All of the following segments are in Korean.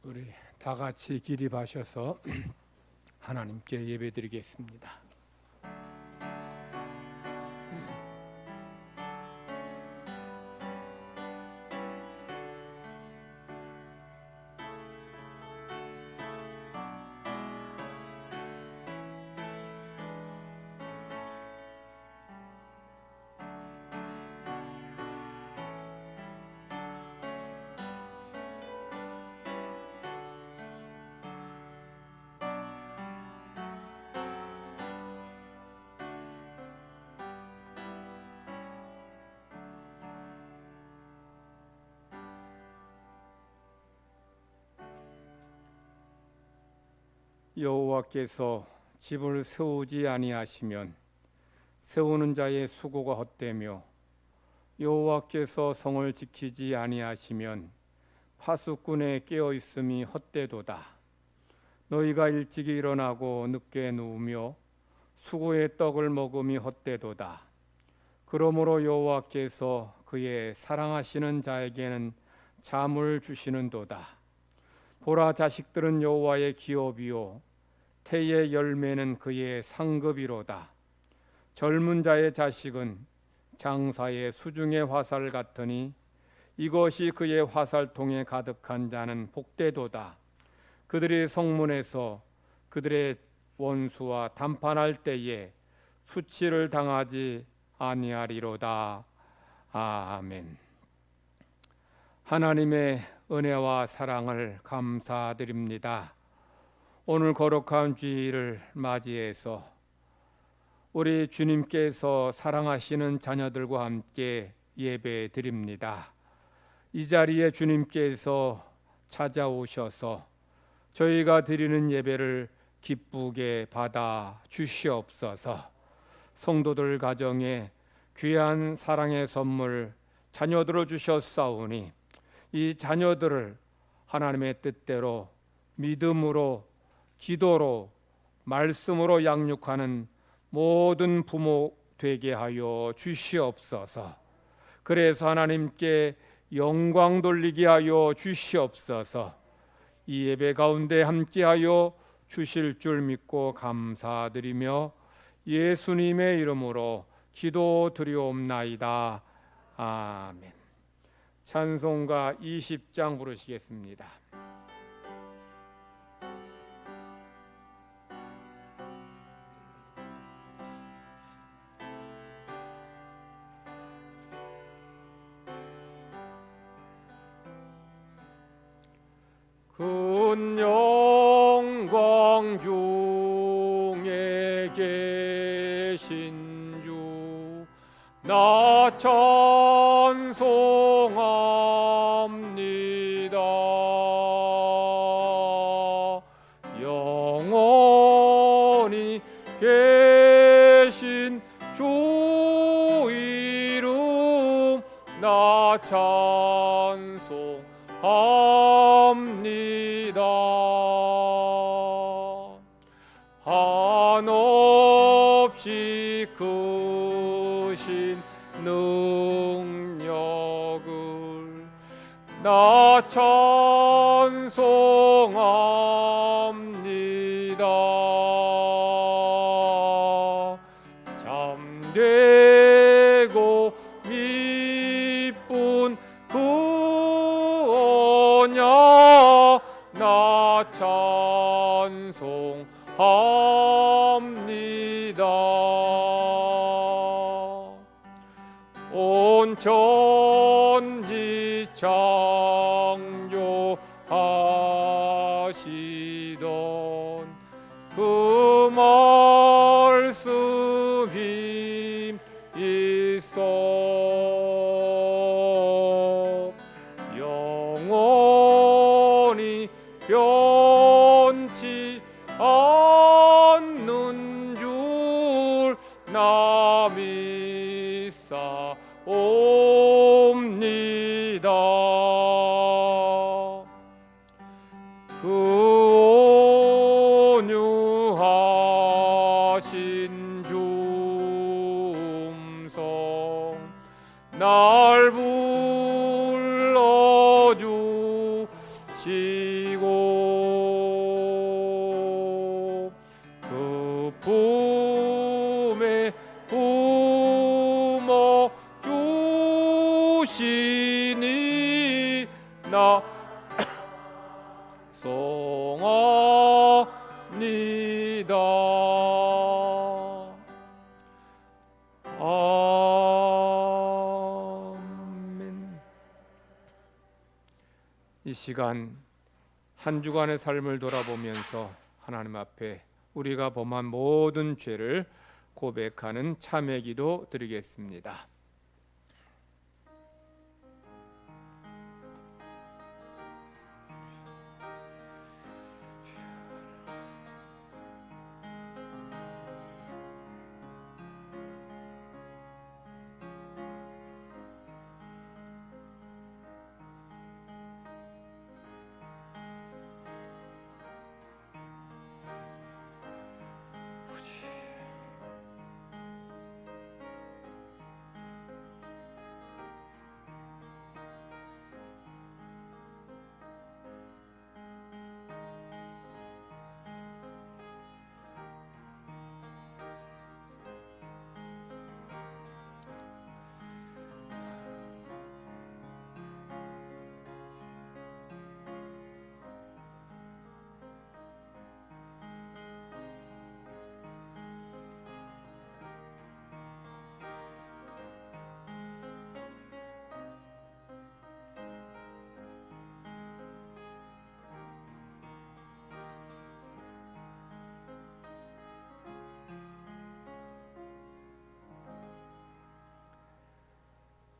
우리 다 같이 기립하셔서 하나님께 예배드리겠습니다. 여호와께서 집을 세우지 아니하시면 세우는 자의 수고가 헛되며 여호와께서 성을 지키지 아니하시면 파수꾼의 깨어 있음이 헛되도다. 너희가 일찍이 일어나고 늦게 누우며 수고의 떡을 먹음이 헛되도다. 그러므로 여호와께서 그의 사랑하시는 자에게는 잠을 주시는도다. 보라, 자식들은 여호와의 기업이요 태의 열매는 그의 상급이로다. 젊은 자의 자식은 장사의 수중의 화살 같으니 이것이 그의 화살통에 가득한 자는 복되도다. 그들이 성문에서 그들의 원수와 담판할 때에 수치를 당하지 아니하리로다. 아멘. 하나님의 은혜와 사랑을 감사드립니다. 오늘 거룩한 주일을 맞이해서 우리 주님께서 사랑하시는 자녀들과 함께 예배 드립니다. 이 자리에 주님께서 찾아오셔서 저희가 드리는 예배를 기쁘게 받아 주시옵소서. 성도들 가정에 귀한 사랑의 선물 자녀들을 주셨사오니 이 자녀들을 하나님의 뜻대로 믿음으로 기도로 말씀으로 양육하는 모든 부모 되게 하여 주시옵소서. 그래서 하나님께 영광 돌리게 하여 주시옵소서. 이 예배 가운데 함께하여 주실 줄 믿고 감사드리며 예수님의 이름으로 기도드리옵나이다. 아멘. 찬송가 20장 부르시겠습니다. 큰 영광 중에 계신 주 나 찬송합니다. 영원히 계신 주 이름 나 찬송합니다. 한없이 크신 능력을 나 찬송합니다. 참되고 미쁜 그 언약 나 찬송합니다. 온 천지 창조하시던 그 말씀 힘 있어 영원히 변치 않는 줄 나 믿사옵니다. 그 온유하신 줌성 날 불러주시고 찬송합니다. 아멘. 이 시간 한 주간의 삶을 돌아보면서 하나님 앞에 우리가 범한 모든 죄를 고백하는 참회 기도 드리겠습니다.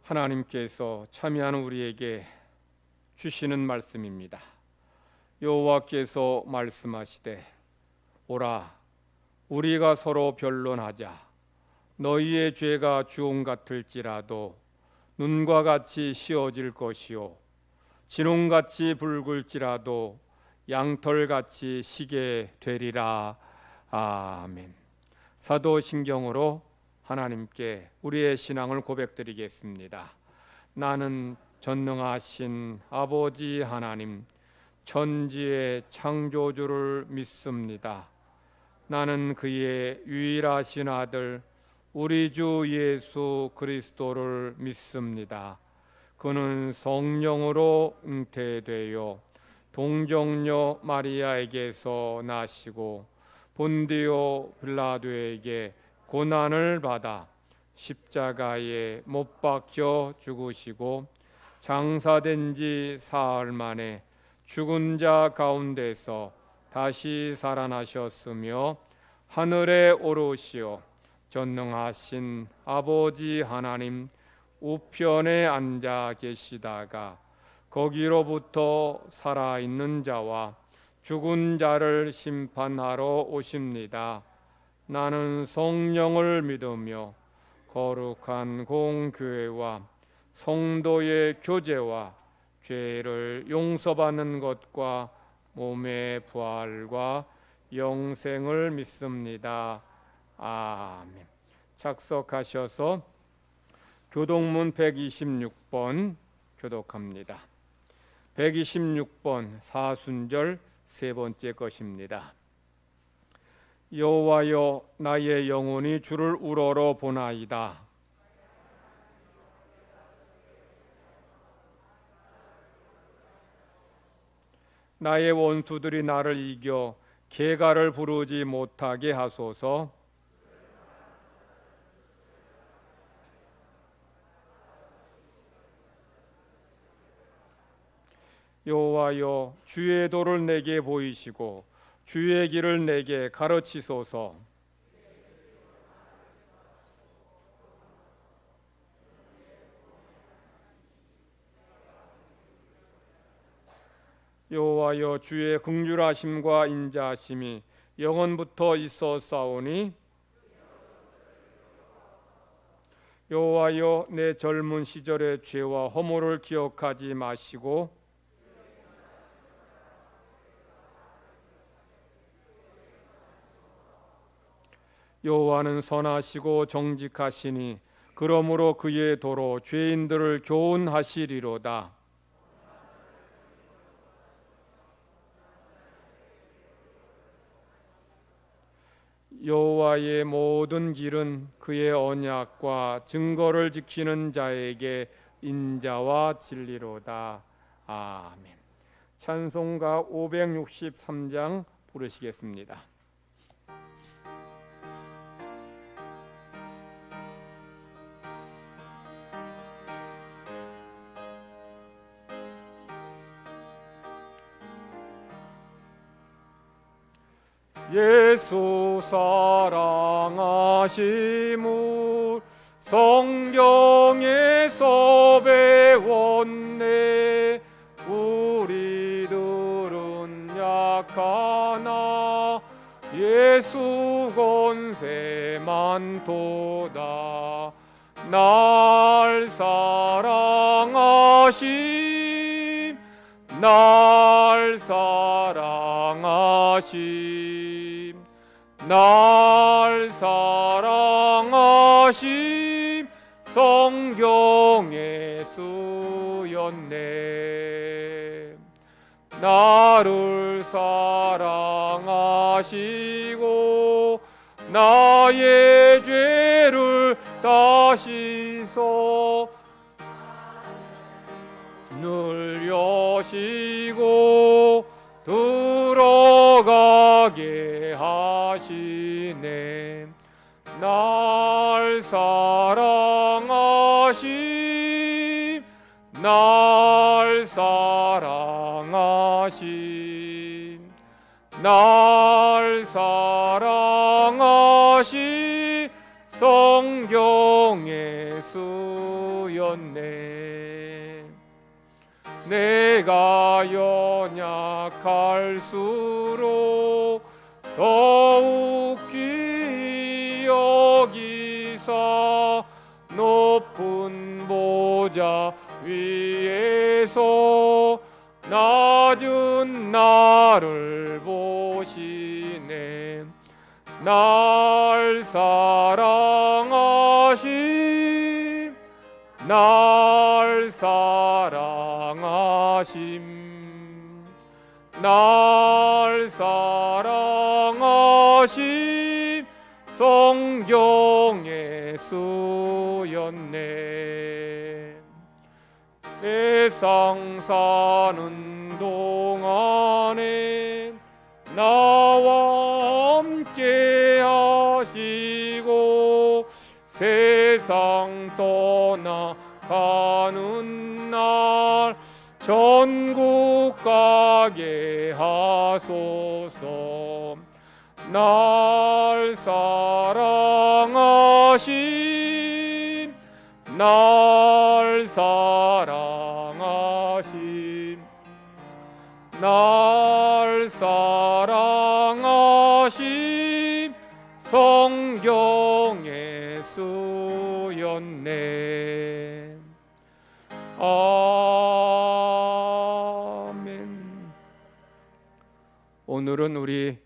하나님께서 참여하는 우리에게 주시는 말씀입니다. 여호와께서 말씀하시되 오라 우리가 서로 변론하자. 너희의 죄가 주홍 같을지라도 눈과 같이 씌어질 것이요 진홍같이 붉을지라도 양털같이 시게 되리라. 아멘. 사도신경으로 하나님께 우리의 신앙을 고백드리겠습니다. 나는 전능하신 아버지 하나님 천지의 창조주를 믿습니다. 나는 그의 유일하신 아들 우리 주 예수 그리스도를 믿습니다. 그는 성령으로 잉태되어 동정녀 마리아에게서 나시고 본디오 빌라도에게 고난을 받아 십자가에 못 박혀 죽으시고 장사된 지 사흘 만에 죽은 자 가운데서 다시 살아나셨으며 하늘에 오르시어 전능하신 아버지 하나님 우편에 앉아 계시다가 거기로부터 살아있는 자와 죽은 자를 심판하러 오십니다. 나는 성령을 믿으며 거룩한 공교회와 성도의 교제와 죄를 용서받는 것과 몸의 부활과 영생을 믿습니다. 아멘. 착석하셔서 교독문 126번 교독합니다. 126번 사순절 세 번째 것입니다. 여호와여 나의 영혼이 주를 우러러 보나이다. 나의 원수들이 나를 이겨 계가를 부르지 못하게 하소서. 여호와여 주의 도를 내게 보이시고 주의 길을 내게 가르치소서. 여호와여 주의 긍휼하심과 인자하심이 영원부터 있었사오니 여호와여 내 젊은 시절의 죄와 허물을 기억하지 마시고 여호와는 선하시고 정직하시니 그러므로 그의 도로 죄인들을 교훈하시리로다. 여호와의 모든 길은 그의 언약과 증거를 지키는 자에게 인자와 진리로다. 아멘. 찬송가 563장 부르시겠습니다. 예수 사랑하심을 성경에서 배웠네. 우리들은 약하나 예수 권세만 도다. 날 사랑하심, 날 사랑하심, 날 사랑하심, 성경에 쓰였네. 나를 사랑하시고 나의 죄를 다 씻어 늘 여시고 들어가게 하시네. 날 사랑하심, 날 사랑하심, 날 사랑하심, 성경에 쓰였네. 내가 연약할수록 더욱 귀히 여기사 높은 보좌 위에서 낮은 나를 보시네. 날 사랑하심, 날 사랑하심, 날 사랑하심, 성경에 쓰였네. 세상 사는 동안에 나와 함께 하시고 세상 떠나가는 날 전국 가게 하소서. 날 사랑하심, 날 사랑하심, 날 사랑하심, 성경에 쓰였네. 아멘. 오늘은 우리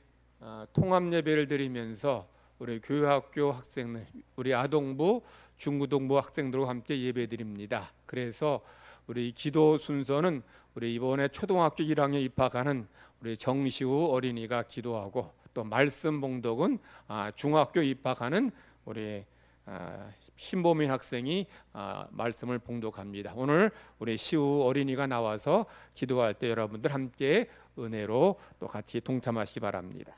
통합 예배를 드리면서 우리 교회학교 학생들, 우리 아동부, 중고등부 학생들과 함께 예배드립니다. 그래서 우리 기도 순서는 우리 이번에 초등학교 1학년 입학하는 우리 정시우 어린이가 기도하고, 또 말씀 봉독은 중학교 입학하는 우리 신보민 학생이 말씀을 봉독합니다. 오늘 우리 시우 어린이가 나와서 기도할 때 여러분들 함께 은혜로 또 같이 동참하시기 바랍니다.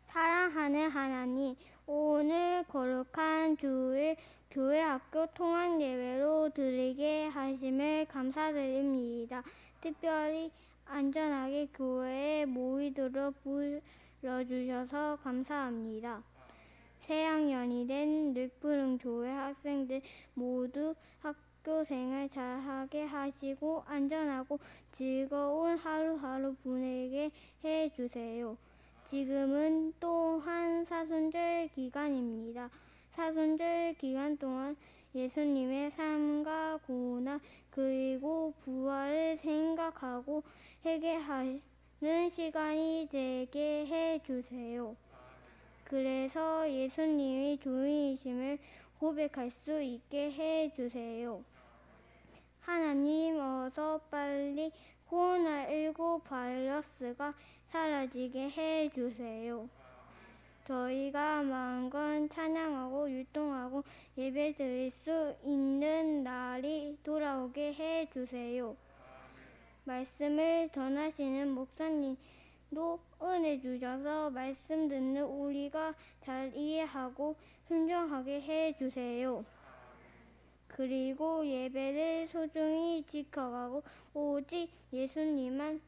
사랑하는 하나님, 오늘 거룩한 주일 교회학교 통합예배로 드리게 하심을 감사드립니다. 특별히 안전하게 교회에 모이도록 불러주셔서 감사합니다. 새학년이 된 늘푸른 교회 학생들 모두 학교 생활 잘하게 하시고 안전하고 즐거운 하루하루 보내게 해주세요. 지금은 또한 사순절 기간입니다. 사순절 기간 동안 예수님의 삶과 고난 그리고 부활을 생각하고 회개하는 시간이 되게 해주세요. 그래서 예수님이 주인이심을 고백할 수 있게 해주세요. 하나님, 어서 빨리 코로나19 바이러스가 사라지게 해 주세요. 저희가 마음껏 찬양하고 율동하고 예배드릴 수 있는 날이 돌아오게 해 주세요. 말씀을 전하시는 목사님도 은혜 주셔서 말씀 듣는 우리가 잘 이해하고 순종하게 해 주세요. 그리고 예배를 소중히 지켜가고 오직 예수님만의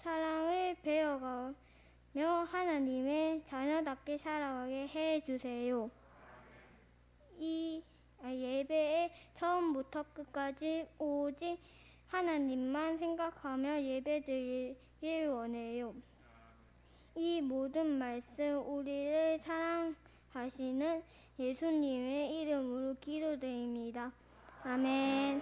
사랑을 배워가며 하나님의 자녀답게 살아가게 해 주세요. 이 예배의 처음부터 끝까지 오직 하나님만 생각하며 예배드리길 원해요. 이 모든 말씀 우리를 사랑하시는 예수님의 이름으로 기도드립니다. 아멘.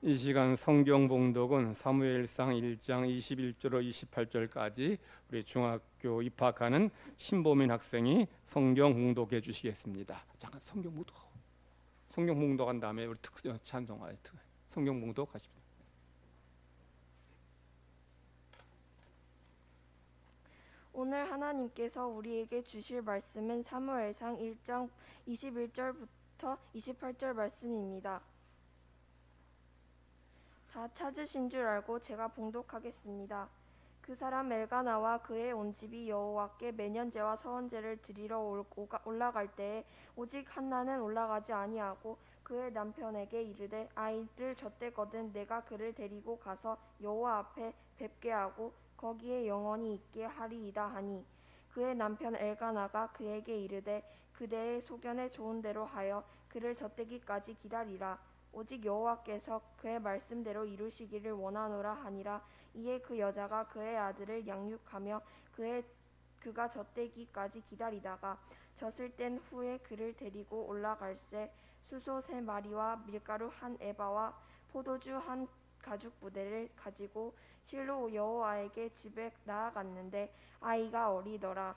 이 시간 성경 봉독은 사무엘상 1장 21절로 28절까지 우리 중학교 입학하는 신보민 학생이 성경 봉독해 주시겠습니다. 잠깐 성경 봉독한 다음에 우리 찬송가 성경 봉독하십니다. 오늘 하나님께서 우리에게 주실 말씀은 사무엘상 1장 21절부터 28절 말씀입니다. 다 찾으신 줄 알고 제가 봉독하겠습니다. 그 사람 엘가나와 그의 온 집이 여호와께 매년제와 서원제를 드리러 올라갈 때에 오직 한나는 올라가지 아니하고 그의 남편에게 이르되 아이를 젖대거든 내가 그를 데리고 가서 여호와 앞에 뵙게 하고 거기에 영원히 있게 하리이다 하니 그의 남편 엘가나가 그에게 이르되 그대의 소견에 좋은 대로 하여 그를 젖대기까지 기다리라. 오직 여호와께서 그의 말씀대로 이루시기를 원하노라 하니라. 이에 그 여자가 그의 아들을 양육하며 그가 젖대기까지 기다리다가 젖을 뗀 후에 그를 데리고 올라갈새 수소 3마리와 밀가루 1에바와 포도주 1가죽부대를 가지고 실로 여호와에게 집에 나아갔는데 아이가 어리더라.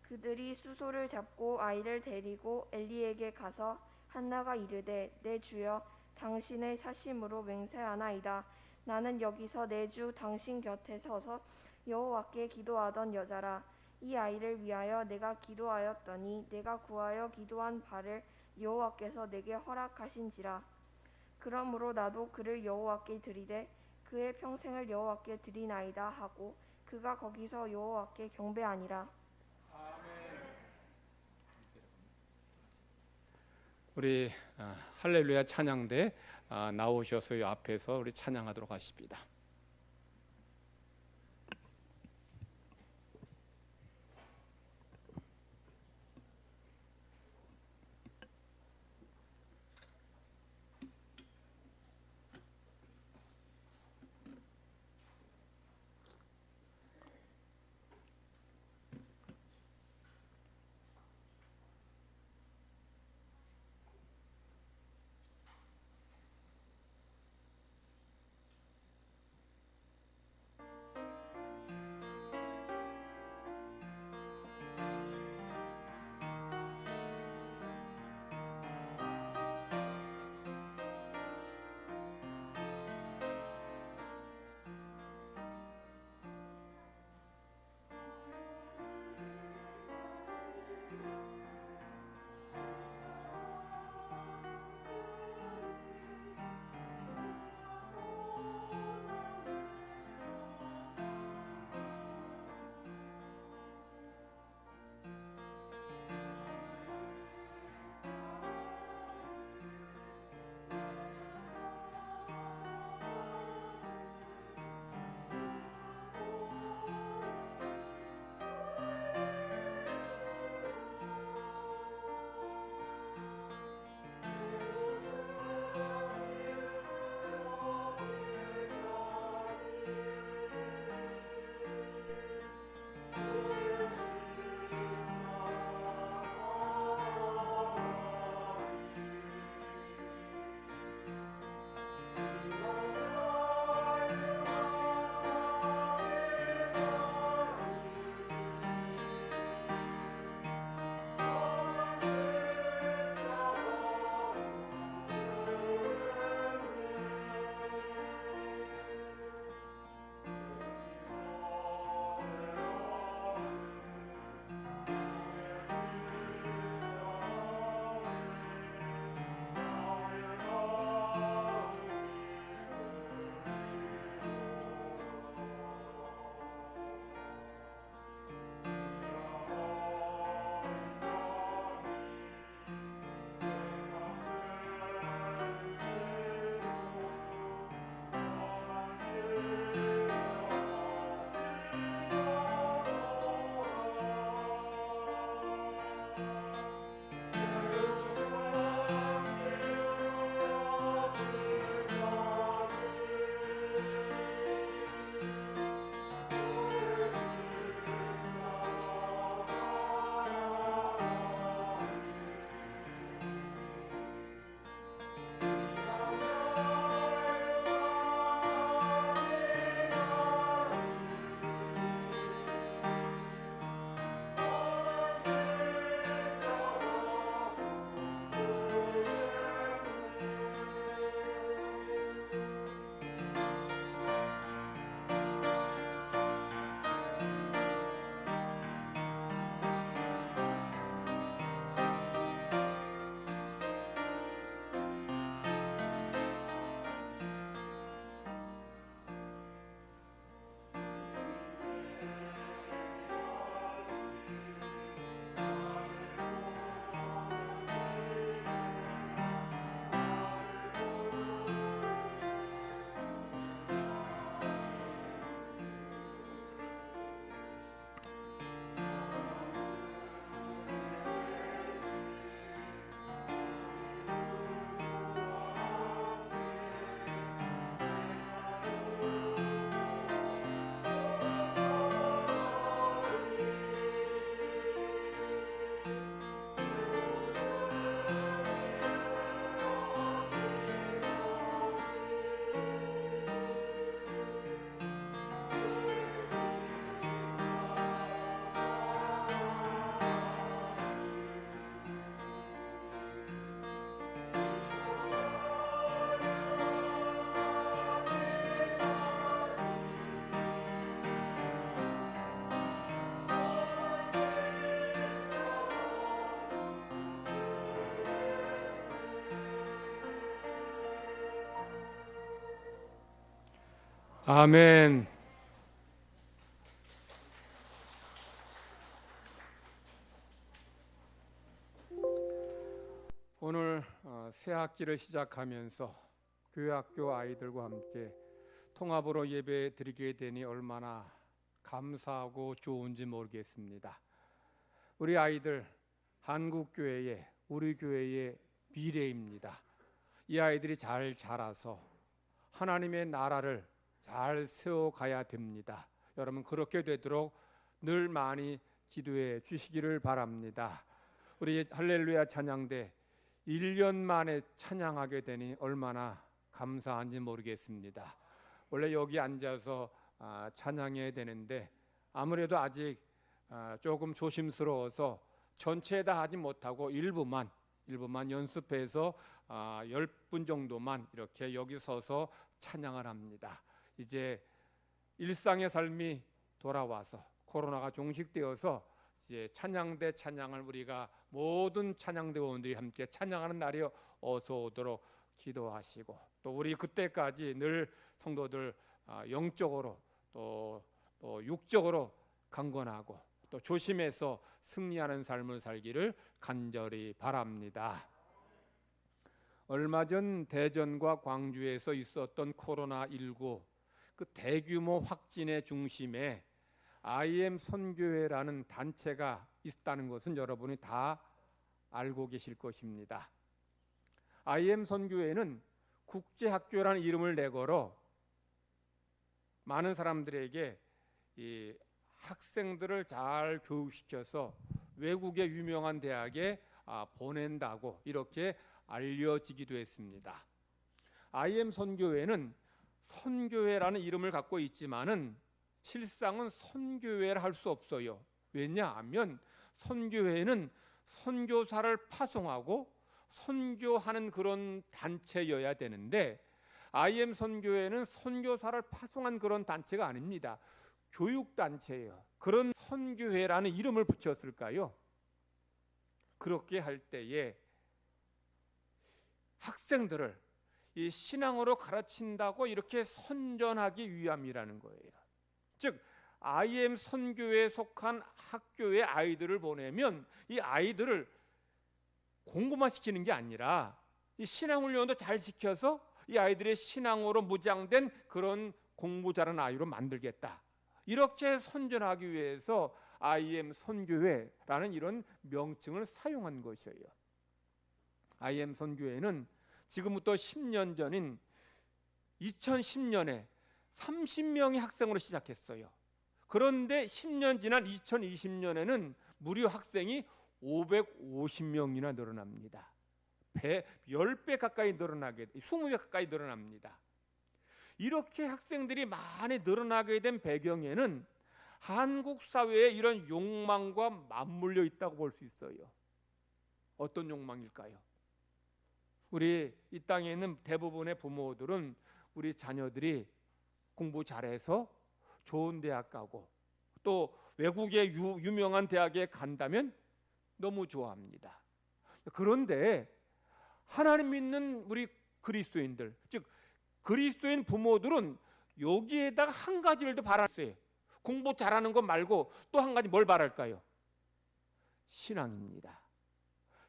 그들이 수소를 잡고 아이를 데리고 엘리에게 가서 한나가 이르되 내 주여 당신의 사심으로 맹세하나이다. 나는 여기서 내 주 당신 곁에 서서 여호와께 기도하던 여자라. 이 아이를 위하여 내가 기도하였더니 내가 구하여 기도한 바를 여호와께서 내게 허락하신지라. 그러므로 나도 그를 여호와께 드리되 그의 평생을 여호와께 드리나이다 하고 그가 거기서 여호와께 경배하니라. 우리 할렐루야 찬양대 나오셔서 이 앞에서 우리 찬양하도록 하십니다. 아멘. 오늘 새 학기를 시작하면서 교회학교 아이들과 함께 통합으로 예배 드리게 되니 얼마나 감사하고 좋은지 모르겠습니다. 우리 아이들 한국교회의 우리 교회의 미래입니다. 이 아이들이 잘 자라서 하나님의 나라를 잘 세워가야 됩니다. 여러분 그렇게 되도록 늘 많이 기도해 주시기를 바랍니다. 우리 할렐루야 찬양대 1년 만에 찬양하게 되니 얼마나 감사한지 모르겠습니다. 원래 여기 앉아서 찬양해야 되는데 아무래도 아직 조금 조심스러워서 전체 다 하지 못하고 일부만 연습해서 10분 정도만 이렇게 여기 서서 찬양을 합니다. 이제 일상의 삶이 돌아와서 코로나가 종식되어서 이제 찬양대 찬양을 우리가 모든 찬양대원들이 함께 찬양하는 날이 어서 오도록 기도하시고, 또 우리 그때까지 늘 성도들 영적으로 또 육적으로 강건하고 또 조심해서 승리하는 삶을 살기를 간절히 바랍니다. 얼마 전 대전과 광주에서 있었던 코로나19 그 대규모 확진의 중심에 IM 선교회라는 단체가 있다는 것은 여러분이 다 알고 계실 것입니다. IM 선교회는 국제학교라는 이름을 내걸어 많은 사람들에게 이 학생들을 잘 교육시켜서 외국의 유명한 대학에 보낸다고 이렇게 알려지기도 했습니다. IM 선교회는 선교회라는 이름을 갖고 있지만은 실상은 선교회를 할 수 없어요. 왜냐하면 선교회는 선교사를 파송하고 선교하는 그런 단체여야 되는데 IM 선교회는 선교사를 파송한 그런 단체가 아닙니다. 교육단체예요. 그런 선교회라는 이름을 붙였을까요? 그렇게 할 때에 학생들을 이 신앙으로 가르친다고 이렇게 선전하기 위함이라는 거예요. 즉 IM 선교회에 속한 학교의 아이들을 보내면 이 아이들을 공부만 시키는 게 아니라 이 신앙 훈련도 잘 시켜서 이 아이들의 신앙으로 무장된 그런 공부 잘하는 아이로 만들겠다. 이렇게 선전하기 위해서 IM 선교회라는 이런 명칭을 사용한 것이에요. IM 선교회는 지금부터 10년 전인 2010년에 30명의 학생으로 시작했어요. 그런데 10년 지난 2020년에는 무려 학생이 550명이나 늘어납니다. 10배 가까이 늘어나게, 20배 가까이 늘어납니다. 이렇게 학생들이 많이 늘어나게 된 배경에는 한국 사회의 이런 욕망과 맞물려 있다고 볼 수 있어요. 어떤 욕망일까요? 우리 이 땅에 있는 대부분의 부모들은 우리 자녀들이 공부 잘해서 좋은 대학 가고 또 외국의 유명한 대학에 간다면 너무 좋아합니다. 그런데 하나님 믿는 우리 그리스도인들, 즉 그리스도인 부모들은 여기에다가 한 가지를 더 바랐어요. 공부 잘하는 것 말고 또 한 가지 뭘 바랄까요? 신앙입니다.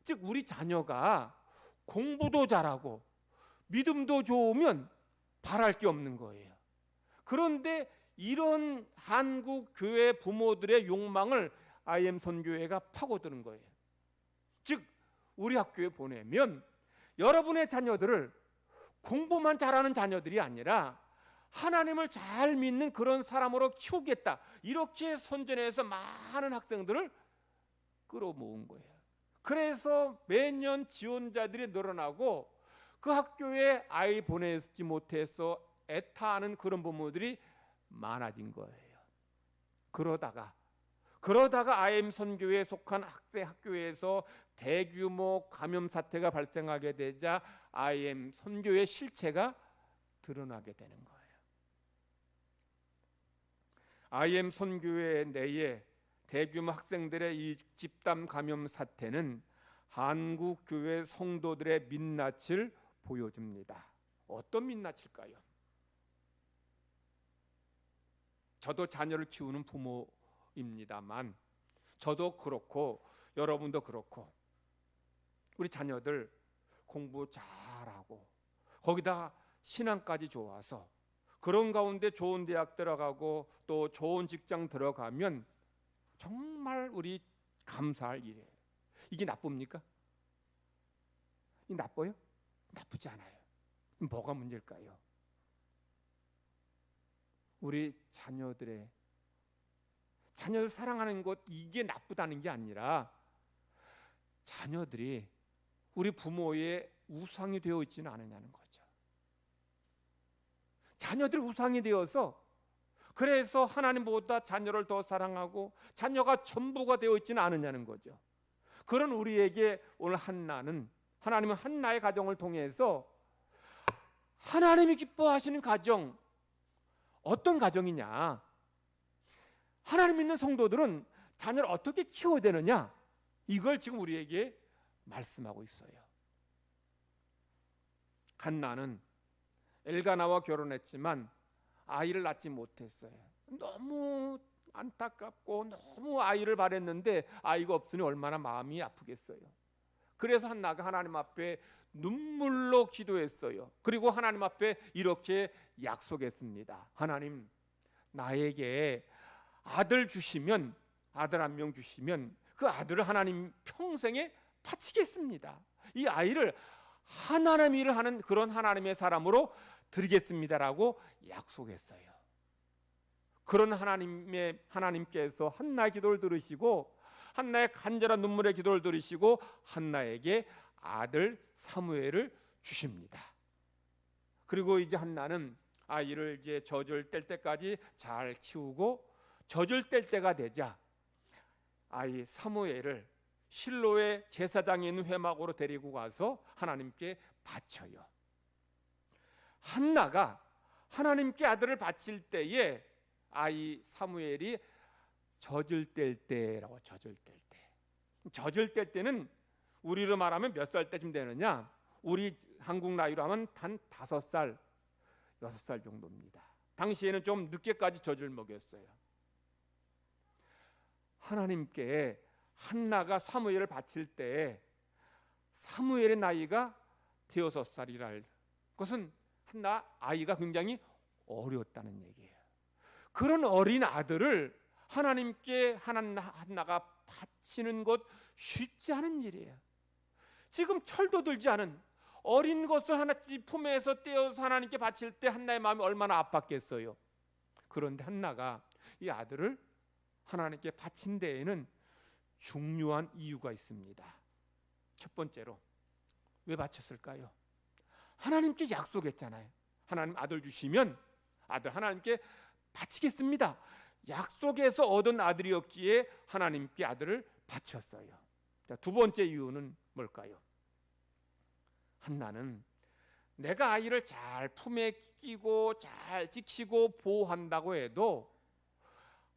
즉 우리 자녀가 공부도 잘하고 믿음도 좋으면 바랄 게 없는 거예요. 그런데 이런 한국 교회 부모들의 욕망을 IM 선교회가 파고드는 거예요. 즉 우리 학교에 보내면 여러분의 자녀들을 공부만 잘하는 자녀들이 아니라 하나님을 잘 믿는 그런 사람으로 키우겠다. 이렇게 선전해서 많은 학생들을 끌어모은 거예요. 그래서 매년 지원자들이 늘어나고 그 학교에 아이 보내지 못해서 애타하는 그런 부모들이 많아진 거예요. 그러다가 IM 선교회에 속한 학교에서 대규모 감염 사태가 발생하게 되자 IM 선교회 실체가 드러나게 되는 거예요. IM 선교회 내에 대규모 학생들의 이 집단 감염 사태는 한국 교회 성도들의 민낯을 보여줍니다. 어떤 민낯일까요? 저도 자녀를 키우는 부모입니다만 저도 그렇고 여러분도 그렇고 우리 자녀들 공부 잘하고 거기다 신앙까지 좋아서 그런 가운데 좋은 대학 들어가고 또 좋은 직장 들어가면 정말 우리 감사할 일이에요. 이게 나쁩니까? 이 나빠요? 나쁘지 않아요. 뭐가 문제일까요? 우리 자녀들 사랑하는 것 이게 나쁘다는 게 아니라 자녀들이 우리 부모의 우상이 되어 있지는 않느냐는 거죠. 자녀들이 우상이 되어서 그래서 하나님보다 자녀를 더 사랑하고 자녀가 전부가 되어 있지는 않느냐는 거죠. 그런 우리에게 오늘 한나는 하나님은 한나의 가정을 통해서 하나님이 기뻐하시는 가정 어떤 가정이냐? 하나님 믿는 성도들은 자녀를 어떻게 키워야 되느냐? 이걸 지금 우리에게 말씀하고 있어요. 한나는 엘가나와 결혼했지만 아이를 낳지 못했어요. 너무 안타깝고 너무 아이를 바랬는데 아이가 없으니 얼마나 마음이 아프겠어요. 그래서 한나가 하나님 앞에 눈물로 기도했어요. 그리고 하나님 앞에 이렇게 약속했습니다. 하나님, 나에게 아들 주시면, 아들 한 명 주시면 그 아들을 하나님 평생에 바치겠습니다. 이 아이를 하나님 일을 하는 그런 하나님의 사람으로 드리겠습니다라고 약속했어요. 그런 하나님께서 한나의 기도를 들으시고 한나의 간절한 눈물의 기도를 들으시고 한나에게 아들 사무엘을 주십니다. 그리고 이제 한나는 아이를 이제 젖을 뗄 때까지 잘 키우고 젖을 뗄 때가 되자 아이 사무엘을 실로의 제사장에 있는 회막으로 데리고 가서 하나님께 바쳐요. 한나가 하나님께 아들을 바칠 때에 아이 사무엘이 젖을 뗄 때라고 젖을 뗄 때. 젖을 뗄 때는 우리로 말하면 몇 살 때쯤 되느냐? 우리 한국 나이로 하면 단 5살, 6살 정도입니다. 당시에는 좀 늦게까지 젖을 먹였어요. 하나님께 한나가 사무엘을 바칠 때 사무엘의 나이가 6살이랄 것은 한나 아이가 굉장히 어렸다는 얘기예요. 그런 어린 아들을 하나님께 한나가 바치는 것 쉽지 않은 일이에요. 지금 철도 들지 않은 어린 것을 하나님 품에서 떼어서 하나님께 바칠 때 한나의 마음이 얼마나 아팠겠어요. 그런데 한나가 이 아들을 하나님께 바친 데에는 중요한 이유가 있습니다. 첫 번째로 왜 바쳤을까요? 하나님께 약속했잖아요. 하나님 아들 주시면 아들 하나님께 바치겠습니다. 약속에서 얻은 아들이었기에 하나님께 아들을 바쳤어요. 자, 두 번째 이유는 뭘까요? 한나는 내가 아이를 잘 품에 끼고 잘 지키고 보호한다고 해도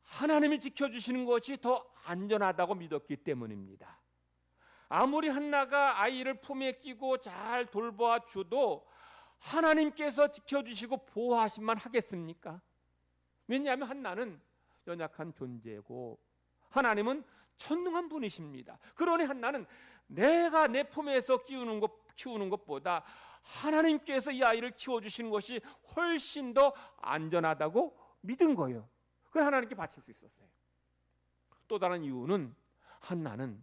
하나님이 지켜주시는 것이 더 안전하다고 믿었기 때문입니다. 아무리 한나가 아이를 품에 끼고 잘 돌보아 줘도 하나님께서 지켜주시고 보호하시만 하겠습니까? 왜냐하면 한나는 연약한 존재고 하나님은 전능한 분이십니다. 그러니 한나는 내가 내 품에서 키우는 것보다 하나님께서 이 아이를 키워주시는 것이 훨씬 더 안전하다고 믿은 거예요. 그래서 하나님께 바칠 수 있었어요. 또 다른 이유는 한나는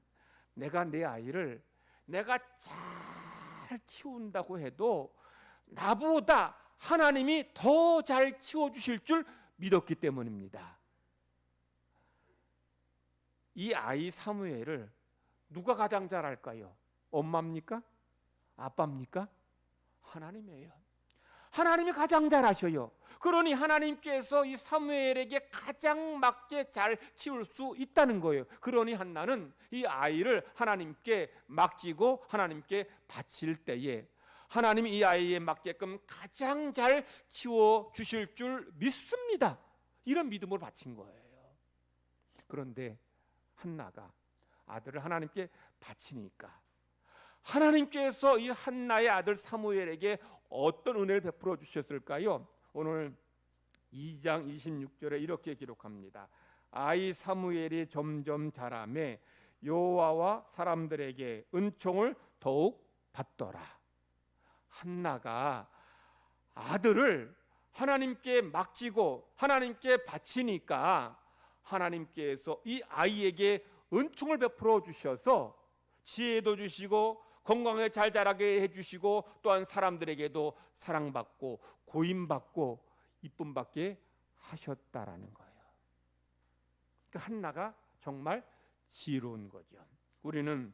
내가 내 아이를 내가 잘 키운다고 해도 나보다 하나님이 더 잘 키워주실 줄 믿었기 때문입니다. 이 아이 사무엘을 누가 가장 잘 알까요? 엄마입니까? 아빠입니까? 하나님이에요. 하나님이 가장 잘 아셔요. 그러니 하나님께서 이 사무엘에게 가장 맞게 잘 키울 수 있다는 거예요. 그러니 한나는 이 아이를 하나님께 맡기고 하나님께 바칠 때에 하나님이 이 아이에 맞게끔 가장 잘 키워주실 줄 믿습니다. 이런 믿음으로 바친 거예요. 그런데 한나가 아들을 하나님께 바치니까 하나님께서 이 한나의 아들 사무엘에게 어떤 은혜를 베풀어 주셨을까요? 오늘 2장 26절에 이렇게 기록합니다. 아이 사무엘이 점점 자라매 여호와와 사람들에게 은총을 더욱 받더라. 한나가 아들을 하나님께 맡기고 하나님께 바치니까 하나님께서 이 아이에게 은총을 베풀어 주셔서 지혜도 주시고 건강하게 잘 자라게 해주시고 또한 사람들에게도 사랑받고 고임받고 이쁨받게 하셨다라는 거예요. 그러니까 한나가 정말 지혜로운 거죠. 우리는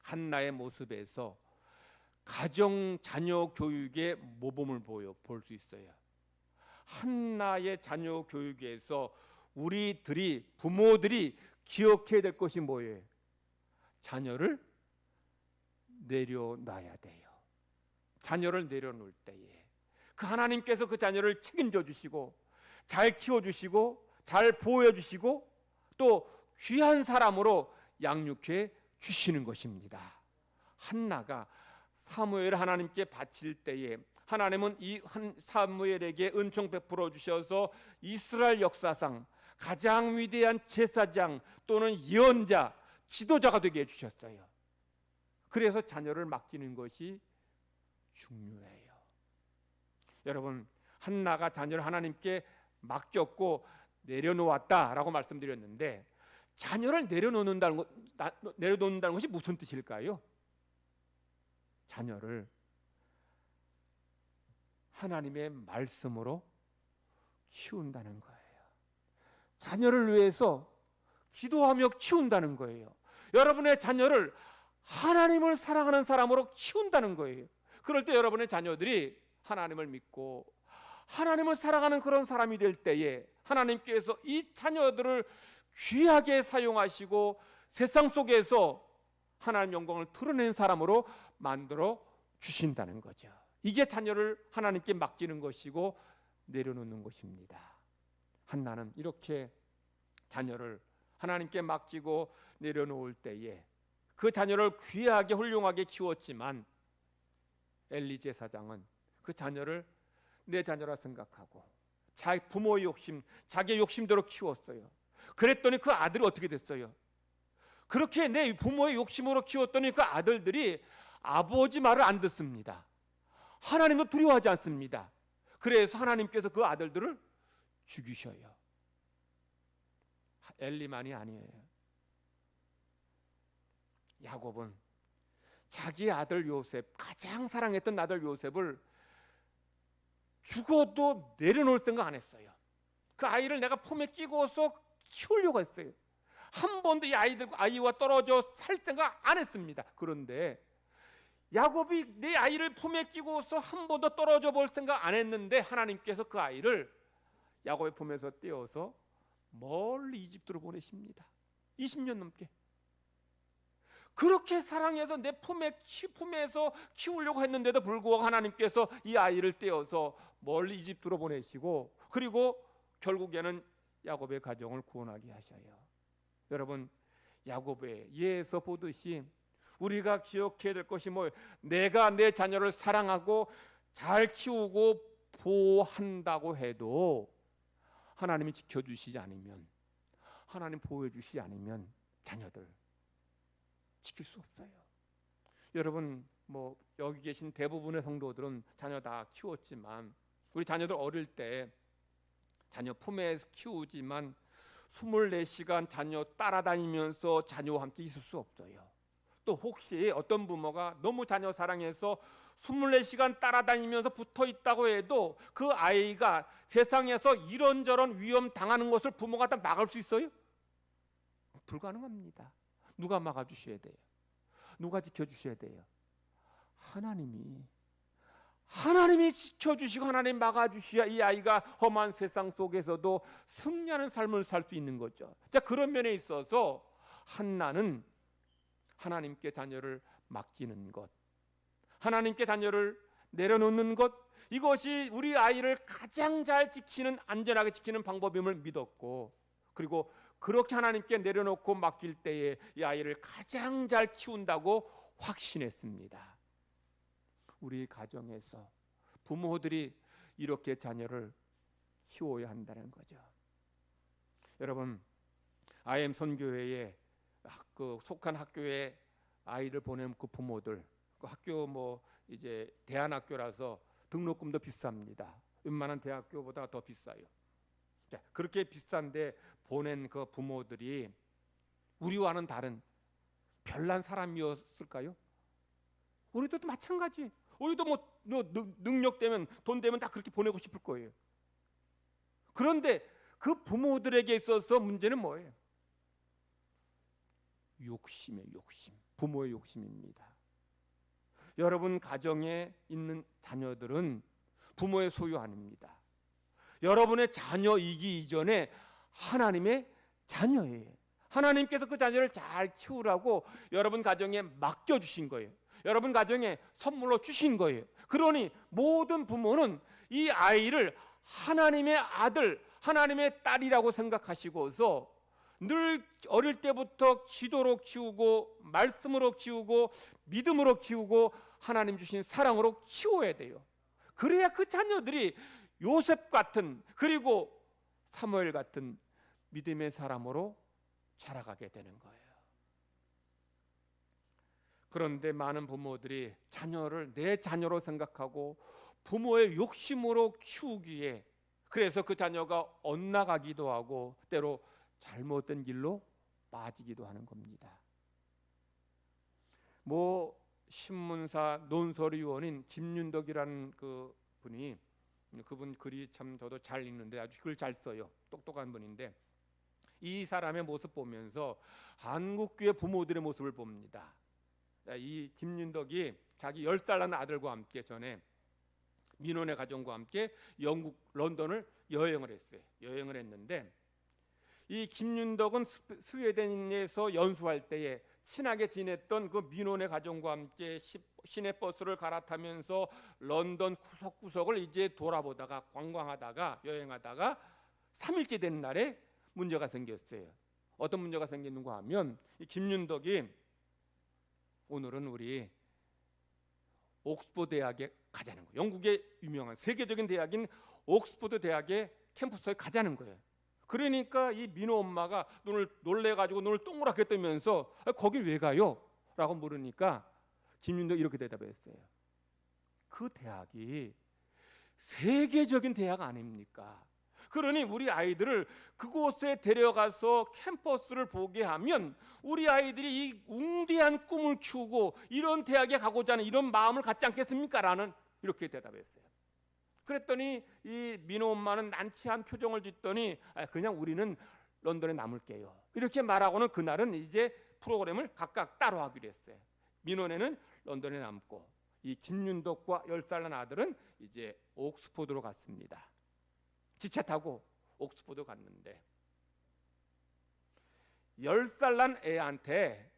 한나의 모습에서 가정 자녀 교육의 모범을 볼 수 있어요. 한나의 자녀 교육에서 우리들이 부모들이 기억해야 될 것이 뭐예요? 자녀를 내려놔야 돼요. 자녀를 내려놓을 때에 그 하나님께서 그 자녀를 책임져 주시고 잘 키워주시고 잘 보호해주시고 또 귀한 사람으로 양육해 주시는 것입니다. 한나가 사무엘을 하나님께 바칠 때에 하나님은 이 사무엘에게 은총 베풀어 주셔서 이스라엘 역사상 가장 위대한 제사장 또는 예언자, 지도자가 되게 해주셨어요. 그래서 자녀를 맡기는 것이 중요해요. 여러분, 한나가 자녀를 하나님께 맡겼고 내려놓았다라고 말씀드렸는데 자녀를 내려놓는다는 것이 무슨 뜻일까요? 자녀를 하나님의 말씀으로 키운다는 거예요. 자녀를 위해서 기도하며 키운다는 거예요. 여러분의 자녀를 하나님을 사랑하는 사람으로 키운다는 거예요. 그럴 때 여러분의 자녀들이 하나님을 믿고 하나님을 사랑하는 그런 사람이 될 때에 하나님께서 이 자녀들을 귀하게 사용하시고 세상 속에서 하나님 영광을 드러낸 사람으로 만들어 주신다는 거죠. 이게 자녀를 하나님께 맡기는 것이고 내려놓는 것입니다. 한나는 이렇게 자녀를 하나님께 맡기고 내려놓을 때에 그 자녀를 귀하게 훌륭하게 키웠지만 엘리 제사장은 그 자녀를 내 자녀라 생각하고 자기 부모의 욕심, 자기의 욕심대로 키웠어요. 그랬더니 그 아들이 어떻게 됐어요? 그렇게 내 부모의 욕심으로 키웠더니 그 아들들이 아버지 말을 안 듣습니다. 하나님도 두려워하지 않습니다. 그래서 하나님께서 그 아들들을 죽이셔요. 엘리만이 아니에요. 야곱은 자기 아들 요셉, 가장 사랑했던 아들 요셉을 죽어도 내려놓을 생각 안 했어요. 그 아이를 내가 품에 끼고서 키우려고 했어요. 한 번도 이 아이와 떨어져 살 생각 안 했습니다. 그런데 야곱이 내 아이를 품에 끼고서 한 번도 떨어져 볼 생각 안 했는데 하나님께서 그 아이를 야곱의 품에서 떼어서 멀리 이집트로 보내십니다. 20년 넘게. 그렇게 사랑해서 내 품에서 키우려고 했는데도 불구하고 하나님께서 이 아이를 떼어서 멀리 이집트로 보내시고 그리고 결국에는 야곱의 가정을 구원하게 하셔요. 여러분, 야곱의 예에서 보듯이 우리가 기억해야 될 것이 뭐예요? 내가 내 자녀를 사랑하고 잘 키우고 보호한다고 해도 하나님이 지켜주시지 않으면, 하나님 보호해 주시지 않으면 자녀들 지킬 수 없어요. 여러분, 여기 계신 대부분의 성도들은 자녀 다 키웠지만 우리 자녀들 어릴 때 자녀 품에 키우지만 24시간 자녀 따라다니면서 자녀와 함께 있을 수 없어요. 또 혹시 어떤 부모가 너무 자녀 사랑해서 24시간 따라다니면서 붙어 있다고 해도 그 아이가 세상에서 이런저런 위험 당하는 것을 부모가 다 막을 수 있어요? 불가능합니다. 누가 막아주셔야 돼요? 누가 지켜주셔야 돼요? 하나님이 지켜주시고 하나님 막아주셔야 이 아이가 험한 세상 속에서도 승리하는 삶을 살 수 있는 거죠. 자, 그런 면에 있어서 한나는 하나님께 자녀를 맡기는 것, 하나님께 자녀를 내려놓는 것, 이것이 우리 아이를 가장 잘 지키는, 안전하게 지키는 방법임을 믿었고, 그리고 그렇게 하나님께 내려놓고 맡길 때에 이 아이를 가장 잘 키운다고 확신했습니다. 우리 가정에서 부모들이 이렇게 자녀를 키워야 한다는 거죠. 여러분, IM 선교회에 그 속한 학교에 아이들 보내는 그 부모들, 그 학교 뭐 이제 대안학교라서 등록금도 비쌉니다. 웬만한 대학교보다 더 비싸요. 자, 그렇게 비싼데 보낸 그 부모들이 우리와는 다른 별난 사람이었을까요? 우리도 또 마찬가지. 우리도 뭐 능력 되면 돈 되면 다 그렇게 보내고 싶을 거예요. 그런데 그 부모들에게 있어서 문제는 뭐예요? 욕심이에요. 욕심. 부모의 욕심입니다. 여러분 가정에 있는 자녀들은 부모의 소유 아닙니다. 여러분의 자녀이기 이전에 하나님의 자녀예요. 하나님께서 그 자녀를 잘 키우라고 여러분 가정에 맡겨주신 거예요. 여러분 가정에 선물로 주신 거예요. 그러니 모든 부모는 이 아이를 하나님의 아들, 하나님의 딸이라고 생각하시고서 늘 어릴 때부터 기도로 키우고 말씀으로 키우고 믿음으로 키우고 하나님 주신 사랑으로 키워야 돼요. 그래야 그 자녀들이 요셉 같은, 그리고 사무엘 같은 믿음의 사람으로 자라가게 되는 거예요. 그런데 많은 부모들이 자녀를 내 자녀로 생각하고 부모의 욕심으로 키우기에, 그래서 그 자녀가 엇나가기도 하고 때로 잘못된 길로 빠지기도 하는 겁니다. 뭐 신문사 논설위원인 김윤덕이라는 그 분이, 그분 글이 참 저도 잘 읽는데 아주 글 잘 써요. 똑똑한 분인데 이 사람의 모습 보면서 한국교회 부모들의 모습을 봅니다. 이 김윤덕이 자기 10살 난 아들과 함께 전에 민원의 가정과 함께 영국 런던을 여행을 했어요. 여행을 했는데 이 김윤덕은 스웨덴에서 연수할 때에 친하게 지냈던 그 민원의 가정과 함께 시내버스를 갈아타면서 런던 구석구석을 이제 돌아보다가 관광하다가 여행하다가 3일째 되는 날에 문제가 생겼어요. 어떤 문제가 생겼는가 하면 이 김윤덕이 오늘은 우리 옥스퍼드 대학에 가자는 거예요. 영국의 유명한 세계적인 대학인 옥스퍼드 대학에 캠퍼스에 가자는 거예요. 그러니까 이 민호 엄마가 눈을 놀래가지고 눈을 동그랗게 뜨면서 거기 왜 가요? 라고 물으니까 김윤덕이 이렇게 대답했어요. 그 대학이 세계적인 대학 아닙니까? 그러니 우리 아이들을 그곳에 데려가서 캠퍼스를 보게 하면 우리 아이들이 이 웅대한 꿈을 키우고 이런 대학에 가고자 하는 이런 마음을 갖지 않겠습니까? 라는 이렇게 대답했어요. 그랬더니 이 민호 엄마는 난처한 표정을 짓더니 그냥 우리는 런던에 남을게요. 이렇게 말하고는 그날은 이제 프로그램을 각각 따로 하기로 했어요. 민호네는 런던에 남고 이 김윤덕과 10살 난 아들은 이제 옥스퍼드로 갔습니다. 기차 타고 옥스퍼드 갔는데 10살 난 애한테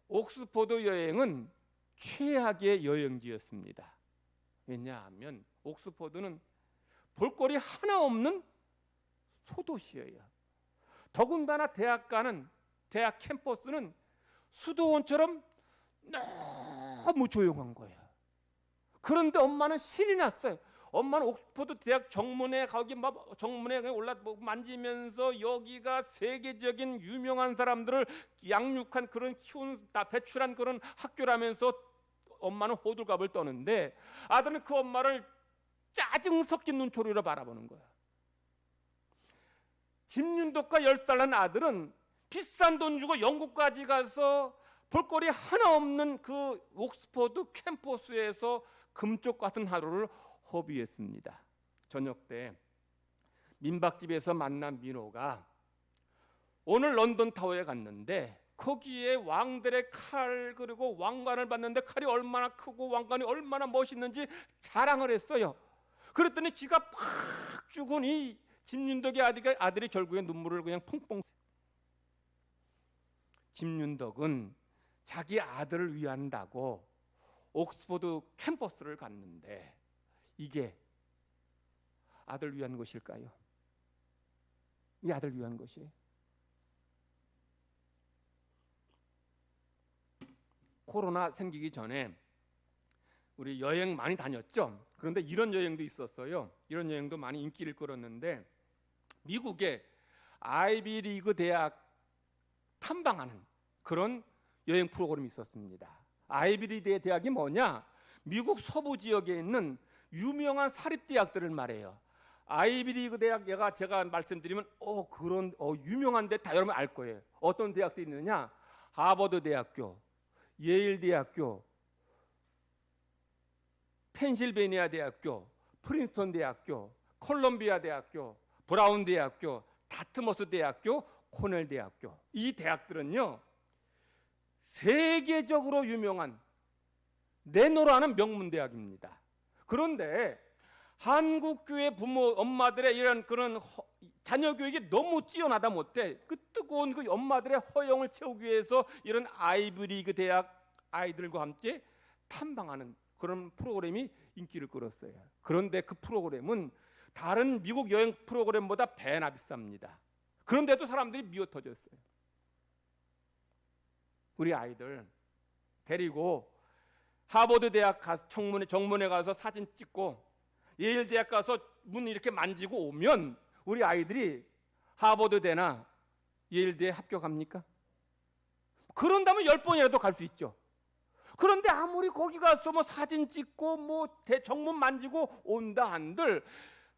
옥스퍼드 여행은 최악의 여행지였습니다. 왜냐하면 옥스퍼드는 볼거리 하나 없는 소도시예요. 더군다나 대학 캠퍼스는 수도원처럼 너무 조용한 거예요. 그런데 엄마는 신이 났어요. 엄마는 옥스퍼드 대학 정문에 거기 막 정문에 올라 만지면서 여기가 세계적인 유명한 사람들을 양육한 그런 배출한 그런 학교라면서 엄마는 호들갑을 떠는데 아들은 그 엄마를 짜증 섞인 눈초리로 바라보는 거야. 김윤덕과 10살 난 아들은 비싼 돈 주고 영국까지 가서 볼거리 하나 없는 그 옥스퍼드 캠퍼스에서 금쪽 같은 하루를 허비했습니다. 저녁 때 민박집에서 만난 민호가 오늘 런던 타워에 갔는데 거기에 왕들의 칼 그리고 왕관을 봤는데 칼이 얼마나 크고 왕관이 얼마나 멋있는지 자랑을 했어요. 그랬더니 기가 팍 죽은 이 김윤덕의 아들이 결국에 눈물을 그냥 펑펑. 김윤덕은 자기 아들을 위한다고 옥스퍼드 캠퍼스를 갔는데 이게 아들 위한 것일까요? 이 아들 위한 것이에요. 코로나 생기기 전에 우리 여행 많이 다녔죠. 그런데 이런 여행도 있었어요. 이런 여행도 많이 인기를 끌었는데 미국의 아이비리그 대학 탐방하는 그런 여행 프로그램이 있었습니다. 아이비리그 대학이 뭐냐? 미국 서부 지역에 있는 유명한 사립대학들을 말해요. 아이비리그 대학 제가 말씀드리면 그런 유명한데 다 여러분 알 거예요. 어떤 대학도 있느냐? 하버드 대학교, 예일 대학교, 펜실베니아 대학교, 프린스턴 대학교, 콜롬비아 대학교, 브라운 대학교, 다트머스 대학교, 코넬 대학교. 이 대학들은요, 세계적으로 유명한 내노라는 명문 대학입니다. 그런데 한국 교회 부모 엄마들의 이런 그런 자녀 교육이 너무 뛰어나다 못해 그 뜨거운 그 엄마들의 허영을 채우기 위해서 이런 아이비리그 대학 아이들과 함께 탐방하는 그런 프로그램이 인기를 끌었어요. 그런데 그 프로그램은 다른 미국 여행 프로그램보다 배나 비쌉니다. 그런데도 사람들이 미어 터졌어요. 우리 아이들 데리고 하버드 대학 정문에 가서 사진 찍고 예일 대학 가서 문 이렇게 만지고 오면 우리 아이들이 하버드대나 예일대에 합격합니까? 그런다면 10번이라도 갈 수 있죠. 그런데 아무리 거기 가서 뭐 사진 찍고 뭐 정문 만지고 온다 한들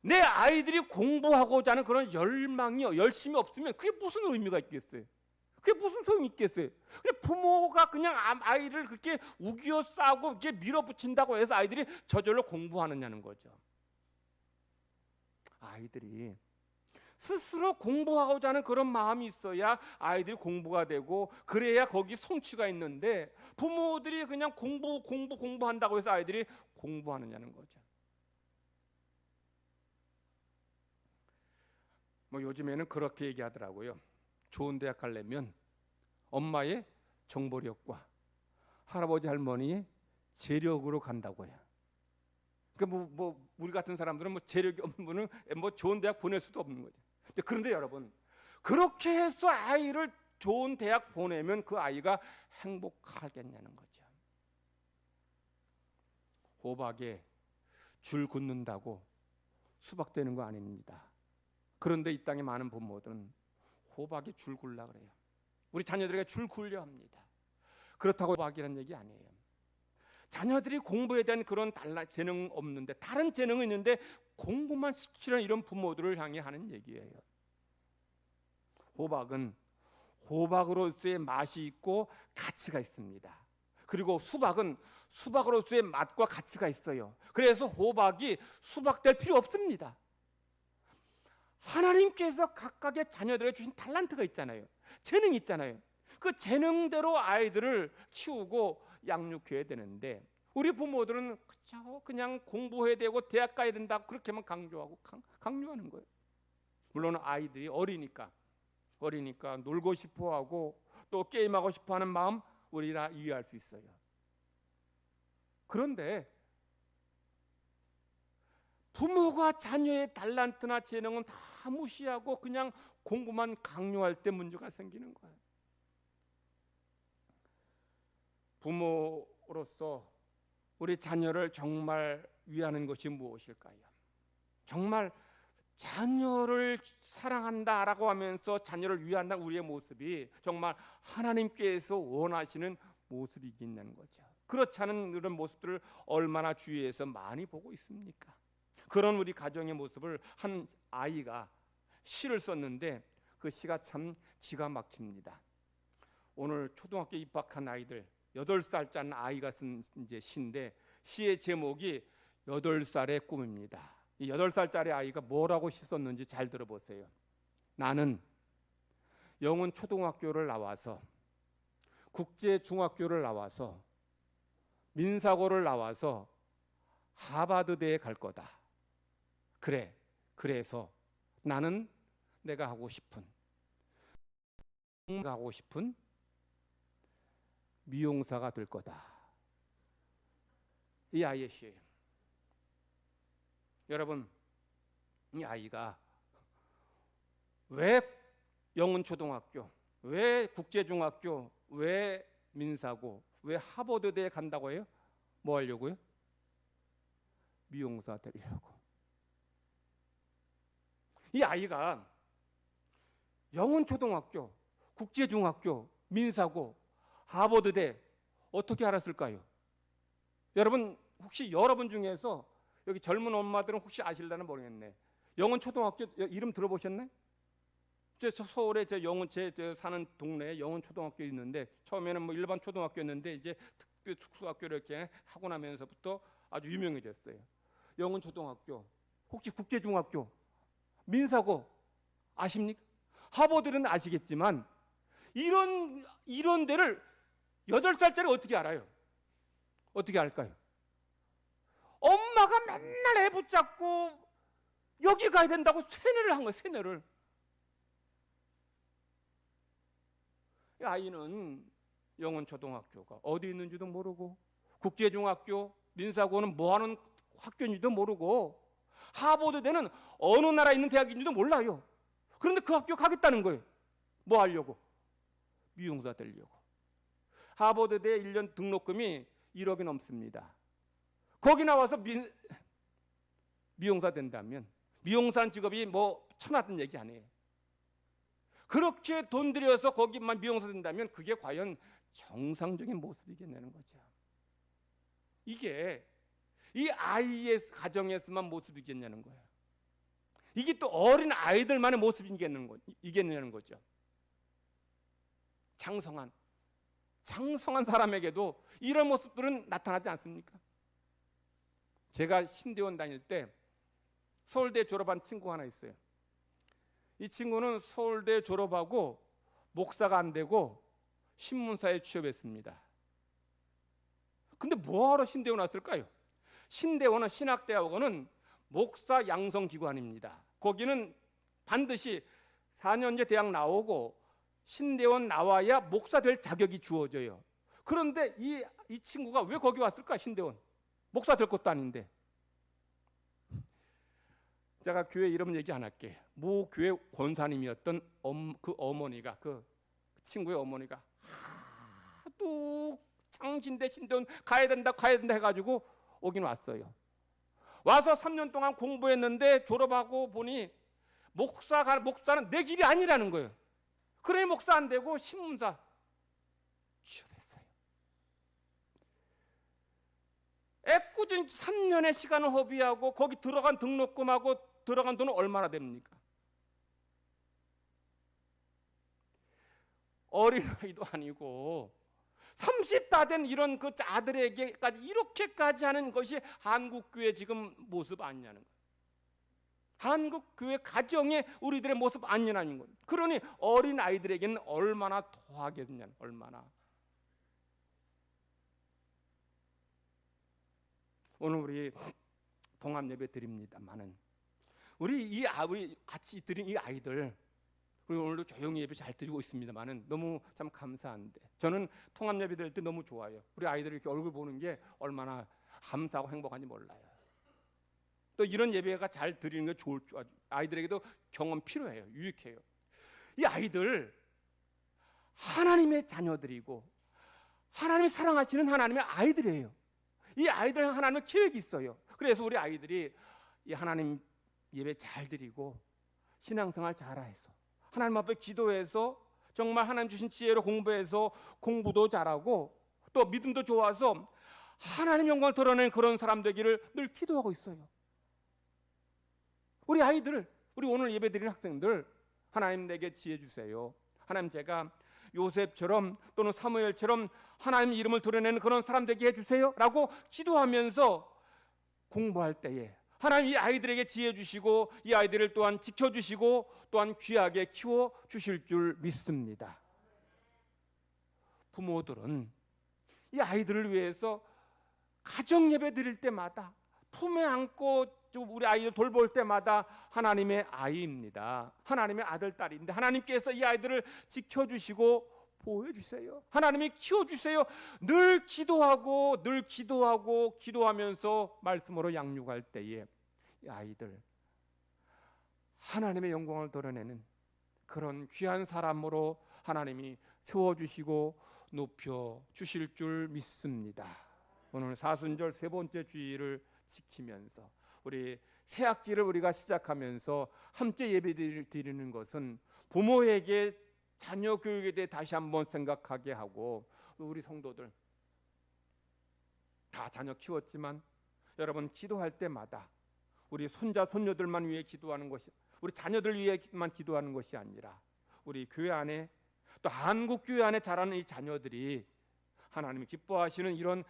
내 아이들이 공부하고자 하는 그런 열심이 없으면 그게 무슨 의미가 있겠어요? 그게 무슨 소용이 있겠어요? 부모가 그냥 아이를 그렇게 우기어 싸고 이렇게 밀어붙인다고 해서 아이들이 저절로 공부하느냐는 거죠. 아이들이 스스로 공부하고자 하는 그런 마음이 있어야 아이들이 공부가 되고 그래야 거기 성취가 있는데 부모들이 그냥 공부한다고 해서 아이들이 공부하느냐는 거죠. 뭐 요즘에는 그렇게 얘기하더라고요. 좋은 대학 가려면 엄마의 정보력과 할아버지 할머니의 재력으로 간다고 해요. 그러니까 우리 같은 사람들은 뭐 재력이 없는 분은 뭐 좋은 대학 보낼 수도 없는 거죠. 그런데 여러분 그렇게 해서 아이를 좋은 대학 보내면 그 아이가 행복하겠냐는 거죠. 호박에 줄 긋는다고 수박되는 거 아닙니다. 그런데 이 땅에 많은 부모들은 호박에 줄 굴라 그래요. 우리 자녀들에게 줄 굴려 합니다. 그렇다고 호박이라는 얘기 아니에요. 자녀들이 공부에 대한 그런 재능 없는데 다른 재능은 있는데 공부만 시키는 이런 부모들을 향해 하는 얘기예요. 호박은 호박으로서의 맛이 있고 가치가 있습니다. 그리고 수박은 수박으로서의 맛과 가치가 있어요. 그래서 호박이 수박될 필요 없습니다. 하나님께서 각각의 자녀들에게 주신 탤런트가 있잖아요. 재능이 있잖아요. 그 재능대로 아이들을 키우고 양육해야 되는데 우리 부모들은 그냥 공부해야 되고 대학 가야 된다 그렇게만 강요하는 거예요. 물론 아이들이 어리니까 놀고 싶어하고 또 게임하고 싶어하는 마음 우리 다 이해할 수 있어요. 그런데 부모가 자녀의 탤런트나 재능은 다 무시하고 그냥 공부만 강요할 때 문제가 생기는 거예요. 부모로서 우리 자녀를 정말 위하는 것이 무엇일까요? 정말 자녀를 사랑한다라고 하면서 자녀를 위한다 우리의 모습이 정말 하나님께서 원하시는 모습이겠냐는 거죠. 그렇지 않은 그런 모습들을 얼마나 주위에서 많이 보고 있습니까? 그런 우리 가정의 모습을 한 아이가 시를 썼는데 그 시가 참 기가 막힙니다. 오늘 초등학교 입학한 아이들 8살짜리 아이가 쓴 이제 시인데 시의 제목이 8살의 꿈입니다. 이 8살짜리 아이가 뭐라고 시 썼는지 잘 들어보세요. 나는 영훈 초등학교를 나와서 국제중학교를 나와서 민사고를 나와서 하버드대에 갈 거다. 그래서 나는 내가 하고 싶은 미용사가 될 거다. 이 아이의 시예요. 여러분, 이 아이가 왜 영훈초등학교, 왜 국제중학교, 왜 민사고, 왜 하버드대에 간다고 해요? 뭐 하려고요? 미용사 되려고. 이 아이가 영훈초등학교, 국제중학교, 민사고, 하버드대 어떻게 알았을까요? 여러분 혹시 여러분 중에서 여기 젊은 엄마들은 혹시 아실려나 모르겠네. 영훈초등학교 이름 들어보셨네? 제 서울에 제 사는 동네에 영훈초등학교 있는데 처음에는 뭐 일반 초등학교였는데 이제 특수학교 이렇게 하고 나면서부터 아주 유명해졌어요. 영훈초등학교, 혹시 국제중학교, 민사고 아십니까? 하버드는 아시겠지만 이런 데를 8살짜리 어떻게 알아요? 어떻게 알까요? 엄마가 맨날 애 붙잡고 여기 가야 된다고 세뇌를 한 거예요. 세뇌를. 이 아이는 영훈초등학교가 어디 있는지도 모르고 국제중학교, 민사고는 뭐하는 학교인지도 모르고 하버드대는 어느 나라에 있는 대학인지도 몰라요. 그런데 그 학교 가겠다는 거예요. 뭐 하려고? 미용사 되려고. 하버드대 1년 등록금이 1억이 넘습니다. 거기 나와서 미용사 된다면 미용사 직업이 뭐 천하던 얘기 아니에요. 그렇게 돈 들여서 거기만 미용사 된다면 그게 과연 정상적인 모습이겠냐는 거죠. 이게 이 아이의 가정에서만 모습이겠냐는 거예요. 이게 또 어린 아이들만의 모습이겠냐는 거죠. 장성한 사람에게도 이런 모습들은 나타나지 않습니까? 제가 신대원 다닐 때 서울대 졸업한 친구가 하나 있어요. 이 친구는 서울대 졸업하고 목사가 안 되고 신문사에 취업했습니다. 근데 뭐하러 신대원 왔을까요? 신대원은 신학대학원은 목사 양성기관입니다. 거기는 반드시 4년제 대학 나오고 신대원 나와야 목사 될 자격이 주어져요. 그런데 이 친구가 왜 거기 왔을까? 신대원 목사 될 것도 아닌데. 제가 교회 이름 얘기 안 할게. 모 교회 권사님이었던 그 어머니가, 그 친구의 어머니가 하도 장신대 신대원 가야 된다 해가지고 오긴 왔어요. 와서 3년 동안 공부했는데 졸업하고 보니 목사는 내 길이 아니라는 거예요. 그러니 목사 안 되고 신문사 취업했어요. 애꿎은 3년의 시간을 허비하고 거기 들어간 등록금하고 들어간 돈은 얼마나 됩니까? 어린아이도 아니고 30 다 된 이런 그 아들에게까지 이렇게까지 하는 것이 한국교회 지금 모습 아니냐는 거예요. 한국교회 가정의 우리들의 모습 아니냐는 거예요. 그러니 어린아이들에게는 얼마나 더하겠냐, 얼마나. 오늘 우리 동합예배 드립니다만은 우리 같이 드린 이 아이들, 그리고 오늘도 조용히 예배 잘 드리고 있습니다만은 너무 참 감사한데, 저는 통합예배 드릴 때 너무 좋아요. 우리 아이들 이렇게 얼굴 보는 게 얼마나 감사하고 행복한지 몰라요. 또 이런 예배가 잘 드리는 게 좋을 줄, 아이들에게도 경험 필요해요. 유익해요. 이 아이들 하나님의 자녀들이고 하나님이 사랑하시는 하나님의 아이들이에요. 이 아이들은 하나님의 계획이 있어요. 그래서 우리 아이들이 이 하나님 예배 잘 드리고 신앙생활 잘해서 하나님 앞에 기도해서 정말 하나님 주신 지혜로 공부해서 공부도 잘하고 또 믿음도 좋아서 하나님 영광을 드러내는 그런 사람 되기를 늘 기도하고 있어요. 우리 아이들, 우리 오늘 예배드리는 학생들, 하나님 내게 지혜 주세요. 하나님 제가 요셉처럼 또는 사무엘처럼 하나님 이름을 드러내는 그런 사람 되게 해주세요 라고 기도하면서 공부할 때에 하나님 이 아이들에게 지혜 주시고 이 아이들을 또한 지켜주시고 또한 귀하게 키워주실 줄 믿습니다. 부모들은 이 아이들을 위해서 가정 예배 드릴 때마다 품에 안고 우리 아이를 돌볼 때마다 하나님의 아이입니다. 하나님의 아들, 딸인데 하나님께서 이 아이들을 지켜주시고 보호해주세요. 하나님이 키워주세요. 늘 기도하면서 말씀으로 양육할 때에 이 아이들 하나님의 영광을 드러내는 그런 귀한 사람으로 하나님이 세워주시고 높여주실 줄 믿습니다. 오늘 사순절 세 번째 주일을 지키면서 우리 새 학기를 우리가 시작하면서 함께 예배 드리는 것은 부모에게 자녀 교육에 대해 다시 한번 생각하게 하고, 우리 성도들 다 자녀 키웠지만 여러분 기도할 때마다 우리 손자 손녀들만 위해 기도하는 것이, 우리 자녀들 위해만 기도하는 것이 아니라 우리 교회 안에, 또 한국 교회 안에 자라는 이 자녀들이 하나님이 기뻐하시는 이런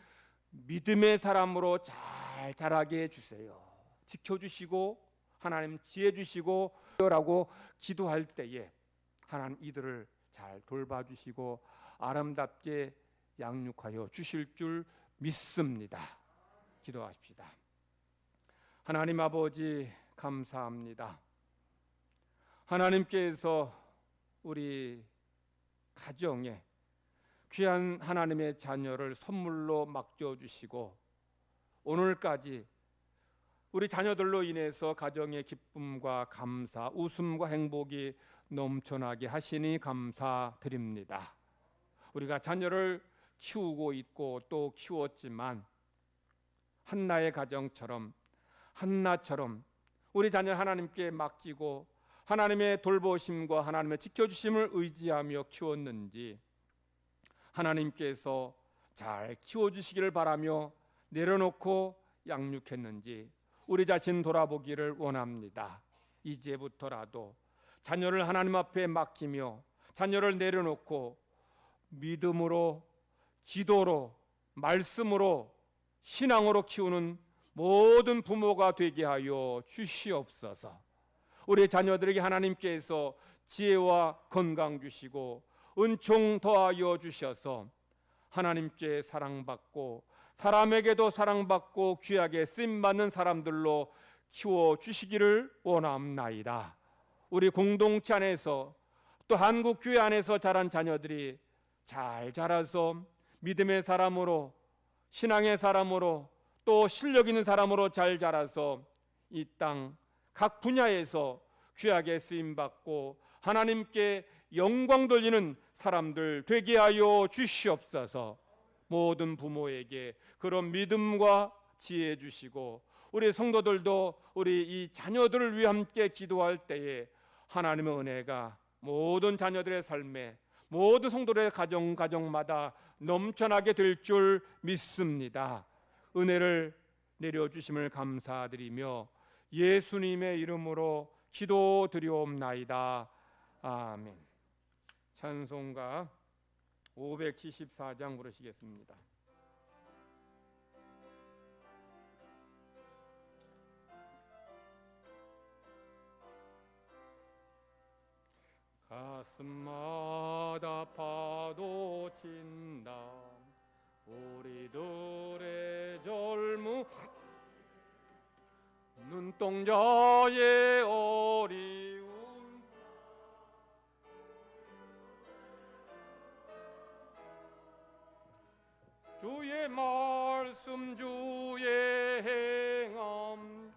믿음의 사람으로 잘 자라게 해주세요. 지켜주시고 하나님 지혜 주시고 라고 기도할 때에 하나님 이들을 잘 돌봐주시고 아름답게 양육하여 주실 줄 믿습니다. 기도하십시다. 하나님 아버지 감사합니다. 하나님께서 우리 가정에 귀한 하나님의 자녀를 선물로 맡겨주시고 오늘까지 우리 자녀들로 인해서 가정의 기쁨과 감사, 웃음과 행복이 넘쳐나게 하시니 감사드립니다. 우리가 자녀를 키우고 있고 또 키웠지만 한나의 가정처럼, 한나처럼 우리 자녀 하나님께 맡기고 하나님의 돌보심과 하나님의 지켜주심을 의지하며 키웠는지 하나님께서 잘 키워주시기를 바라며 내려놓고 양육했는지 우리 자신 돌아보기를 원합니다. 이제부터라도 자녀를 하나님 앞에 맡기며 자녀를 내려놓고 믿음으로, 기도로, 말씀으로, 신앙으로 키우는 모든 부모가 되게 하여 주시옵소서. 우리 자녀들에게 하나님께서 지혜와 건강 주시고 은총 더하여 주셔서 하나님께 사랑받고 사람에게도 사랑받고 귀하게 쓰임받는 사람들로 키워주시기를 원합나이다. 우리 공동체 안에서 또 한국교회 안에서 자란 자녀들이 잘 자라서 믿음의 사람으로, 신앙의 사람으로, 또 실력 있는 사람으로 잘 자라서 이 땅 각 분야에서 귀하게 쓰임받고 하나님께 영광 돌리는 사람들 되게 하여 주시옵소서. 모든 부모에게 그런 믿음과 지혜 주시고 우리 성도들도 우리 이 자녀들을 위해 함께 기도할 때에 하나님의 은혜가 모든 자녀들의 삶에, 모든 성도들의 가정마다 넘쳐나게 될 줄 믿습니다. 은혜를 내려주심을 감사드리며 예수님의 이름으로 기도드리옵나이다. 아멘. 찬송가 574장 부르시겠습니다. 가슴마다 파도 친다 우리들의 젊음 눈동자의 어리움 주의 말씀 주의 행함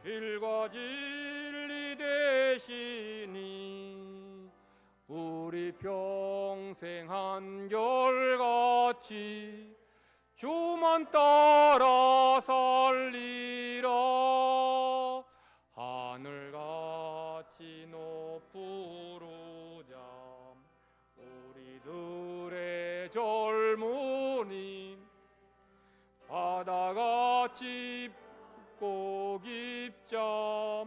길과 진리 되시니 우리 평생 한결같이 주만 따라 살리라. 하늘같이 높으로자 우리들의 젊은이 바다같이 깊고 깊자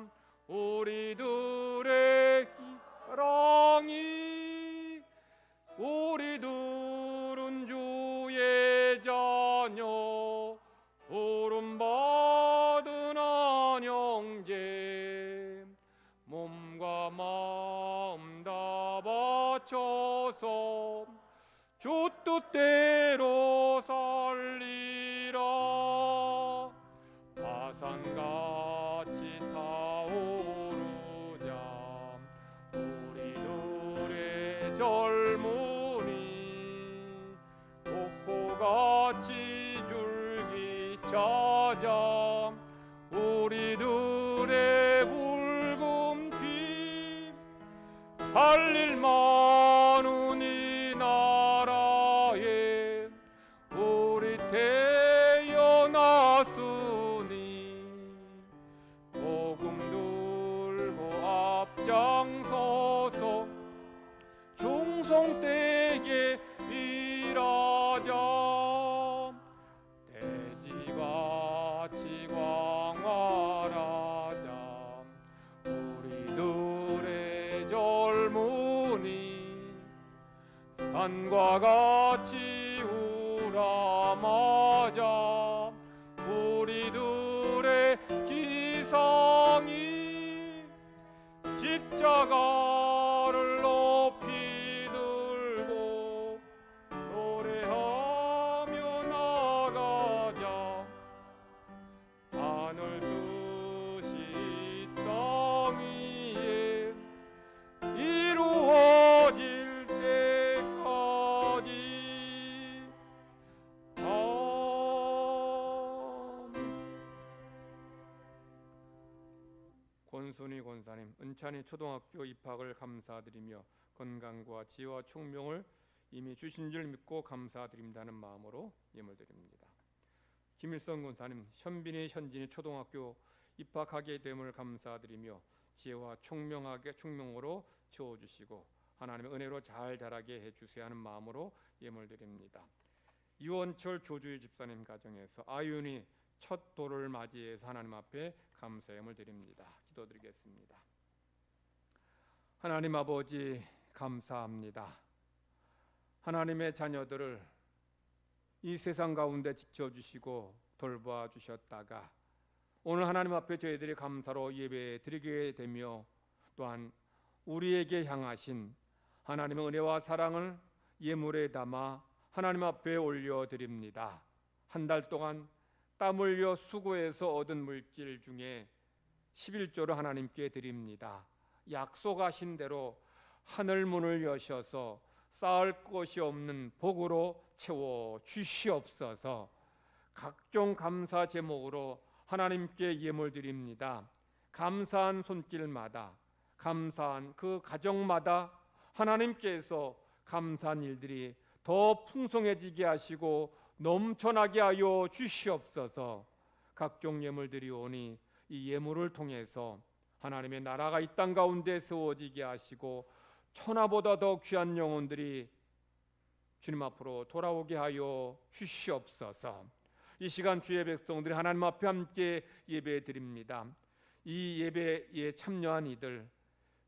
우리들의 사랑이 우리들은 주의 자녀 부름받은 안형제 몸과 마음 다 바쳐서 주 뜻대로 살리라. 화산같이 타오르자 우리들의 젊은이 옥고같이 줄기 찾아 우리들의 붉은 피 할 일 많은 이 나라에 우리 태어났으니 복음 들고 앞장서서 찬송되게 일하자. 돼지같이 광활하자. 우리들의 젊은이 산과 같이 우람하자. 우리들의 기상이 십자가를 높이 들고 노래하며 나가자. 하늘 뜻이 땅 위에 이루어질 때까지. 권순희 권사님, 은찬이 초등학교 입학을 감사드리며 건강과 지혜와 총명을 이미 주신 줄 믿고 감사드린다는 마음으로 예물드립니다. 김일성 권사님, 현빈이 현진이 초등학교 입학하게 됨을 감사드리며 지혜와 총명으로 채워주시고 하나님의 은혜로 잘 자라게 해주세요 하는 마음으로 예물드립니다. 이원철 조주희 집사님 가정에서 아윤이 첫 돌을 맞이해서 하나님 앞에 감사함을 드립니다. 기도드리겠습니다. 하나님 아버지, 감사합니다. 하나님의 자녀들을 이 세상 가운데 지켜주시고 돌봐주셨다가 오늘 하나님 앞에 저희들이 감사로 예배 드리게 되며 또한 우리에게 향하신 하나님의 은혜와 사랑을 예물에 담아 하나님 앞에 올려드립니다. 한 달 동안 땀 흘려 수고해서 얻은 물질 중에 11조를 하나님께 드립니다. 약속하신 대로 하늘 문을 여셔서 쌓을 것이 없는 복으로 채워 주시옵소서. 각종 감사 제목으로 하나님께 예물 드립니다. 감사한 손길마다, 감사한 그 가정마다 하나님께서 감사한 일들이 더 풍성해지게 하시고 넘쳐나게 하여 주시옵소서. 각종 예물 드리오니 이 예물을 통해서 하나님의 나라가 이 땅 가운데 세워지게 하시고 천하보다 더 귀한 영혼들이 주님 앞으로 돌아오게 하여 주시옵소서. 이 시간 주의 백성들이 하나님 앞에 함께 예배 드립니다. 이 예배에 참여한 이들,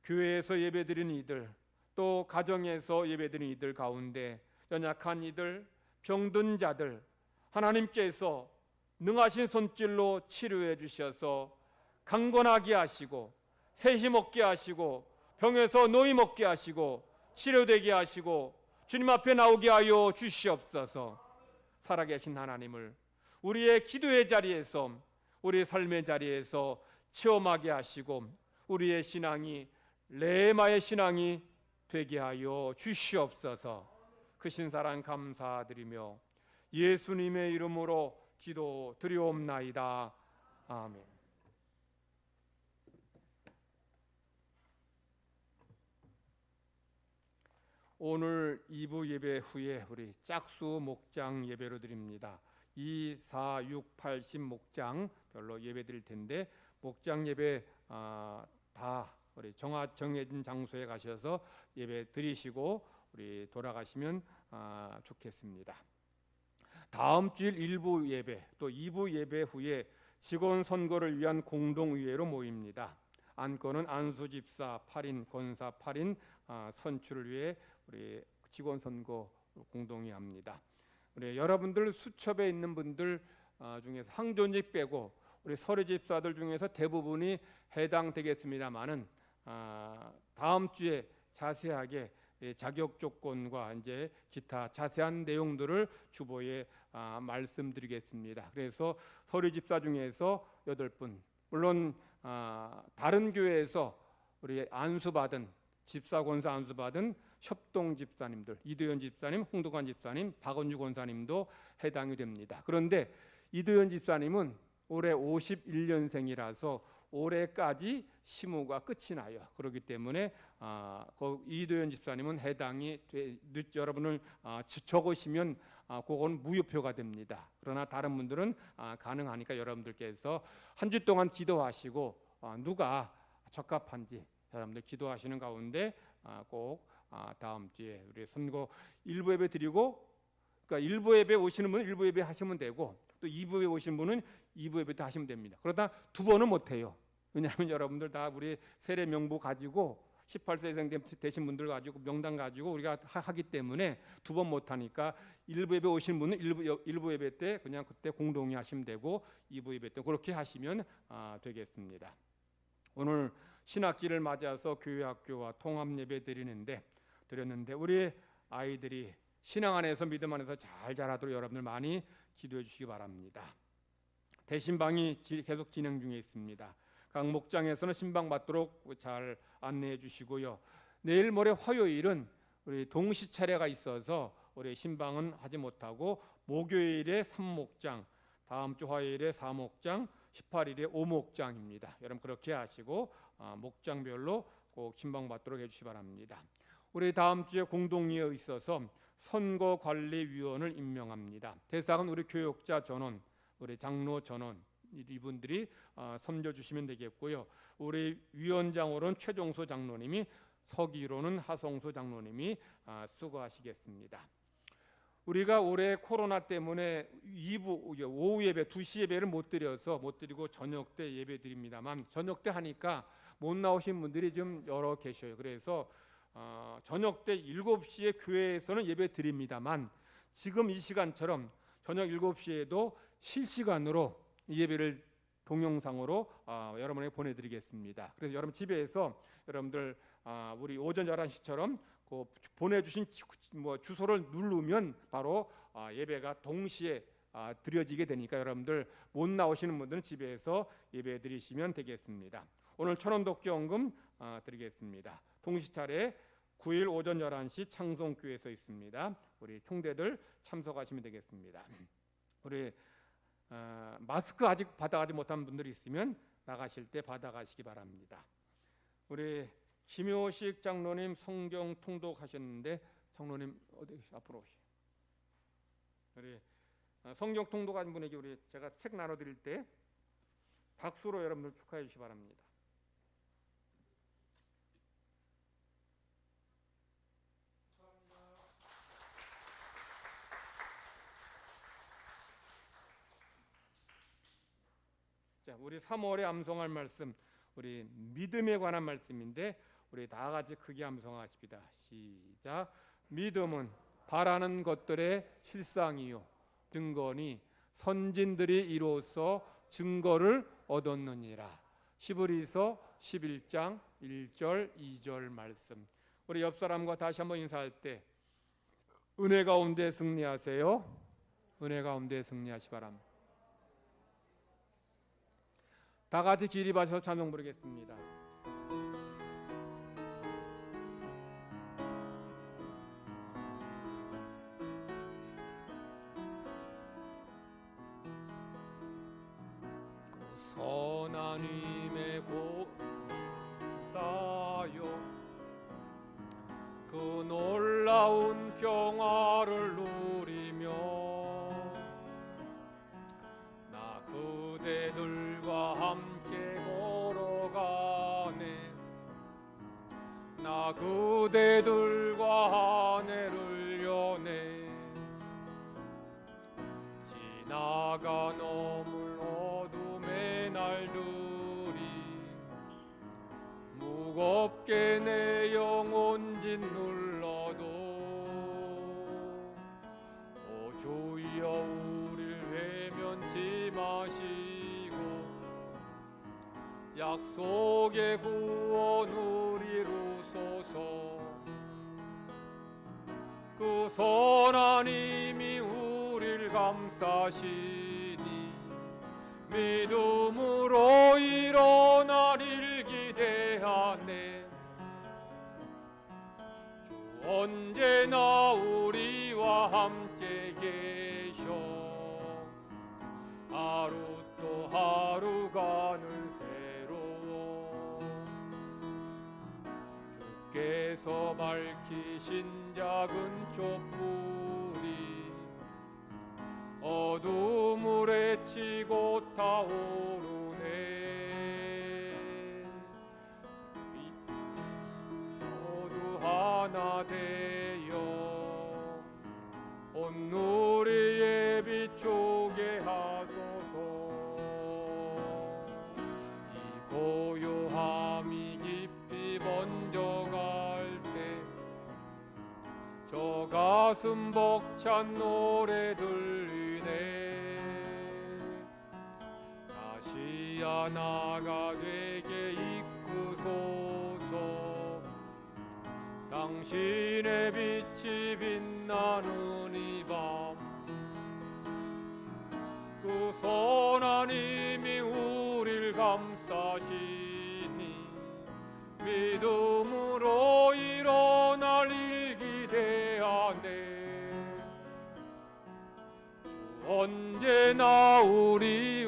교회에서 예배 드리는 이들, 또 가정에서 예배 드리는 이들 가운데 연약한 이들, 병든 자들 하나님께서 능하신 손길로 치료해 주셔서 강건하게 하시고 새 힘 얻게 하시고 병에서 노임 얻게 하시고 치료되게 하시고 주님 앞에 나오게 하여 주시옵소서. 살아계신 하나님을 우리의 기도의 자리에서, 우리의 삶의 자리에서 체험하게 하시고 우리의 신앙이 레마의 신앙이 되게 하여 주시옵소서. 크신 사랑 감사드리며 예수님의 이름으로 기도 드리옵나이다. 아멘. 오늘 2부 예배 후에 우리 짝수 목장 예배로 드립니다. 2, 4, 6, 8, 10 목장 별로 예배 드릴 텐데 목장 예배 다 우리 정해진 장소에 가셔서 예배 드리시고 우리 돌아가시면 좋겠습니다. 다음 주일 1부 예배 또 2부 예배 후에 직원 선거를 위한 공동의회로 모입니다. 안건은 안수집사 8인, 권사 8인 선출을 위해 우리 직원 선거 공동의 합니다. 우리 여러분들 수첩에 있는 분들 중에서 항존직 빼고 우리 서류집사들 중에서 대부분이 해당되겠습니다만은 다음 주에 자세하게 자격 조건과 이제 기타 자세한 내용들을 주보에 말씀드리겠습니다. 그래서 서류집사 중에서 8분, 물론 다른 교회에서 우리 안수받은 집사 권사 안수받은 협동 집사님들, 이도현 집사님, 홍도관 집사님, 박원주 권사님도 해당이 됩니다. 그런데 이도현 집사님은 올해 51년생이라서 올해까지 시무가 끝이 나요. 그렇기 때문에 이도현 집사님은 해당이 여러분을 적으시면 그건 무효표가 됩니다. 그러나 다른 분들은 가능하니까 여러분들께서 한 주 동안 기도하시고 누가 적합한지 여러분들 기도하시는 가운데 꼭 다음 주에 우리 선거 일부 예배 드리고, 그러니까 일부 예배 오시는 분은 일부 예배 하시면 되고, 또 2부에 오신 분은 2부 예배 도 하시면 됩니다. 그러다 두 번은 못 해요. 왜냐하면 여러분들 다 우리 세례 명부 가지고 18세 이상 되신 분들 가지고 명단 가지고 우리가 하기 때문에 두 번 못 하니까 일부 예배 오신 분은 일부 예배 때 그냥 그때 공동히 하시면 되고, 2부 예배 때 그렇게 하시면 되겠습니다. 오늘 신학기를 맞아서 교회 학교와 통합 예배 드렸는데 우리 아이들이 신앙 안에서 믿음 안에서 잘 자라도록 여러분들 많이 기도해 주시기 바랍니다. 대신방이 계속 진행 중에 있습니다. 각 목장에서는 신방 받도록 잘 안내해 주시고요. 내일 모레 화요일은 우리 동시 차례가 있어서 우리 신방은 하지 못하고 목요일에 3목장, 다음 주 화요일에 4목장, 18일에 5목장입니다. 여러분 그렇게 하시고 목장별로 꼭 신방 받도록 해주시기 바랍니다. 우리 다음 주에 공동회의에 있어서 선거관리위원을 임명합니다. 대상은 우리 교역자 전원, 우리 장로 전원 이분들이 섬겨주시면 되겠고요. 우리 위원장으로는 최종수 장로님이, 서기로는 하성수 장로님이 수고하시겠습니다. 우리가 올해 코로나 때문에 2부 오후 예배 2시 예배를 못 드리고 저녁 때 예배 드립니다만, 저녁 때 하니까 못 나오신 분들이 좀 여러 계셔요. 그래서 저녁 때 7시에 교회에서는 예배 드립니다만, 지금 이 시간처럼 저녁 7시에도 실시간으로 예배를 동영상으로 여러분에게 보내드리겠습니다. 그래서 여러분 집에서 여러분들 우리 오전 11시처럼 그 보내주신 주소를 누르면 바로 예배가 동시에 드려지게 되니까 여러분들 못 나오시는 분들은 집에서 예배 드리시면 되겠습니다. 오늘 천원독교원금 드리겠습니다. 동시 차례 9일 오전 11시 창송교회에서 있습니다. 우리 총대들 참석하시면 되겠습니다. 우리 마스크 아직 받아가지 못한 분들이 있으면 나가실 때 받아가시기 바랍니다. 우리 김효식 장로님 성경 통독하셨는데, 장로님 어디 앞으로 오시오. 우리 성경 통독한 분에게 우리 제가 책 나눠드릴 때 박수로 여러분들 축하해 주시기 바랍니다. 자, 우리 3월에 암송할 말씀, 우리 믿음에 관한 말씀인데 우리 다 같이 크게 암송하십니다. 시작. 믿음은 바라는 것들의 실상이요 증거니 선진들이 이로써 증거를 얻었느니라. 시브리서 11장 1절 2절 말씀. 우리 옆 사람과 다시 한번 인사할 때 은혜 가운데 승리하세요. 은혜 가운데 승리하시 바랍니다. 다 같이 기립하셔서 찬송 부르겠습니다. 그 선한 힘의 고사요 그 놀라운 평화를 누리며 나 그대들과 함께 걸어가네. 나 그대들과 하늘을 여네. 지나가 넘을 어둠의 날들이 무겁게 내 영혼 짓눌러도 오 주여 우릴 외면치 마시고 약속의 구원 우리로소서. 그 선한 힘이 우릴 감싸시니 믿음으로 일어나릴 기대하네. 주 언제나 우리와 함께 계셔. 하루 또 하루가 늘 새로워. 주께서 밝히신 작은 촛불이 어둠을 헤치고 타오르네. 모두 하나 우리의 비추게 하소서. 이 고요함이 깊이 번져갈 때 저 가슴 벅찬 노래 들리네. 다시 하나가 되게 이끄소서. 당신의 빛이 빛나는 이 밤, 그 선한 힘이 우릴 감싸시니 믿음으로 일어날 일 기대하네. 주 언제나 우리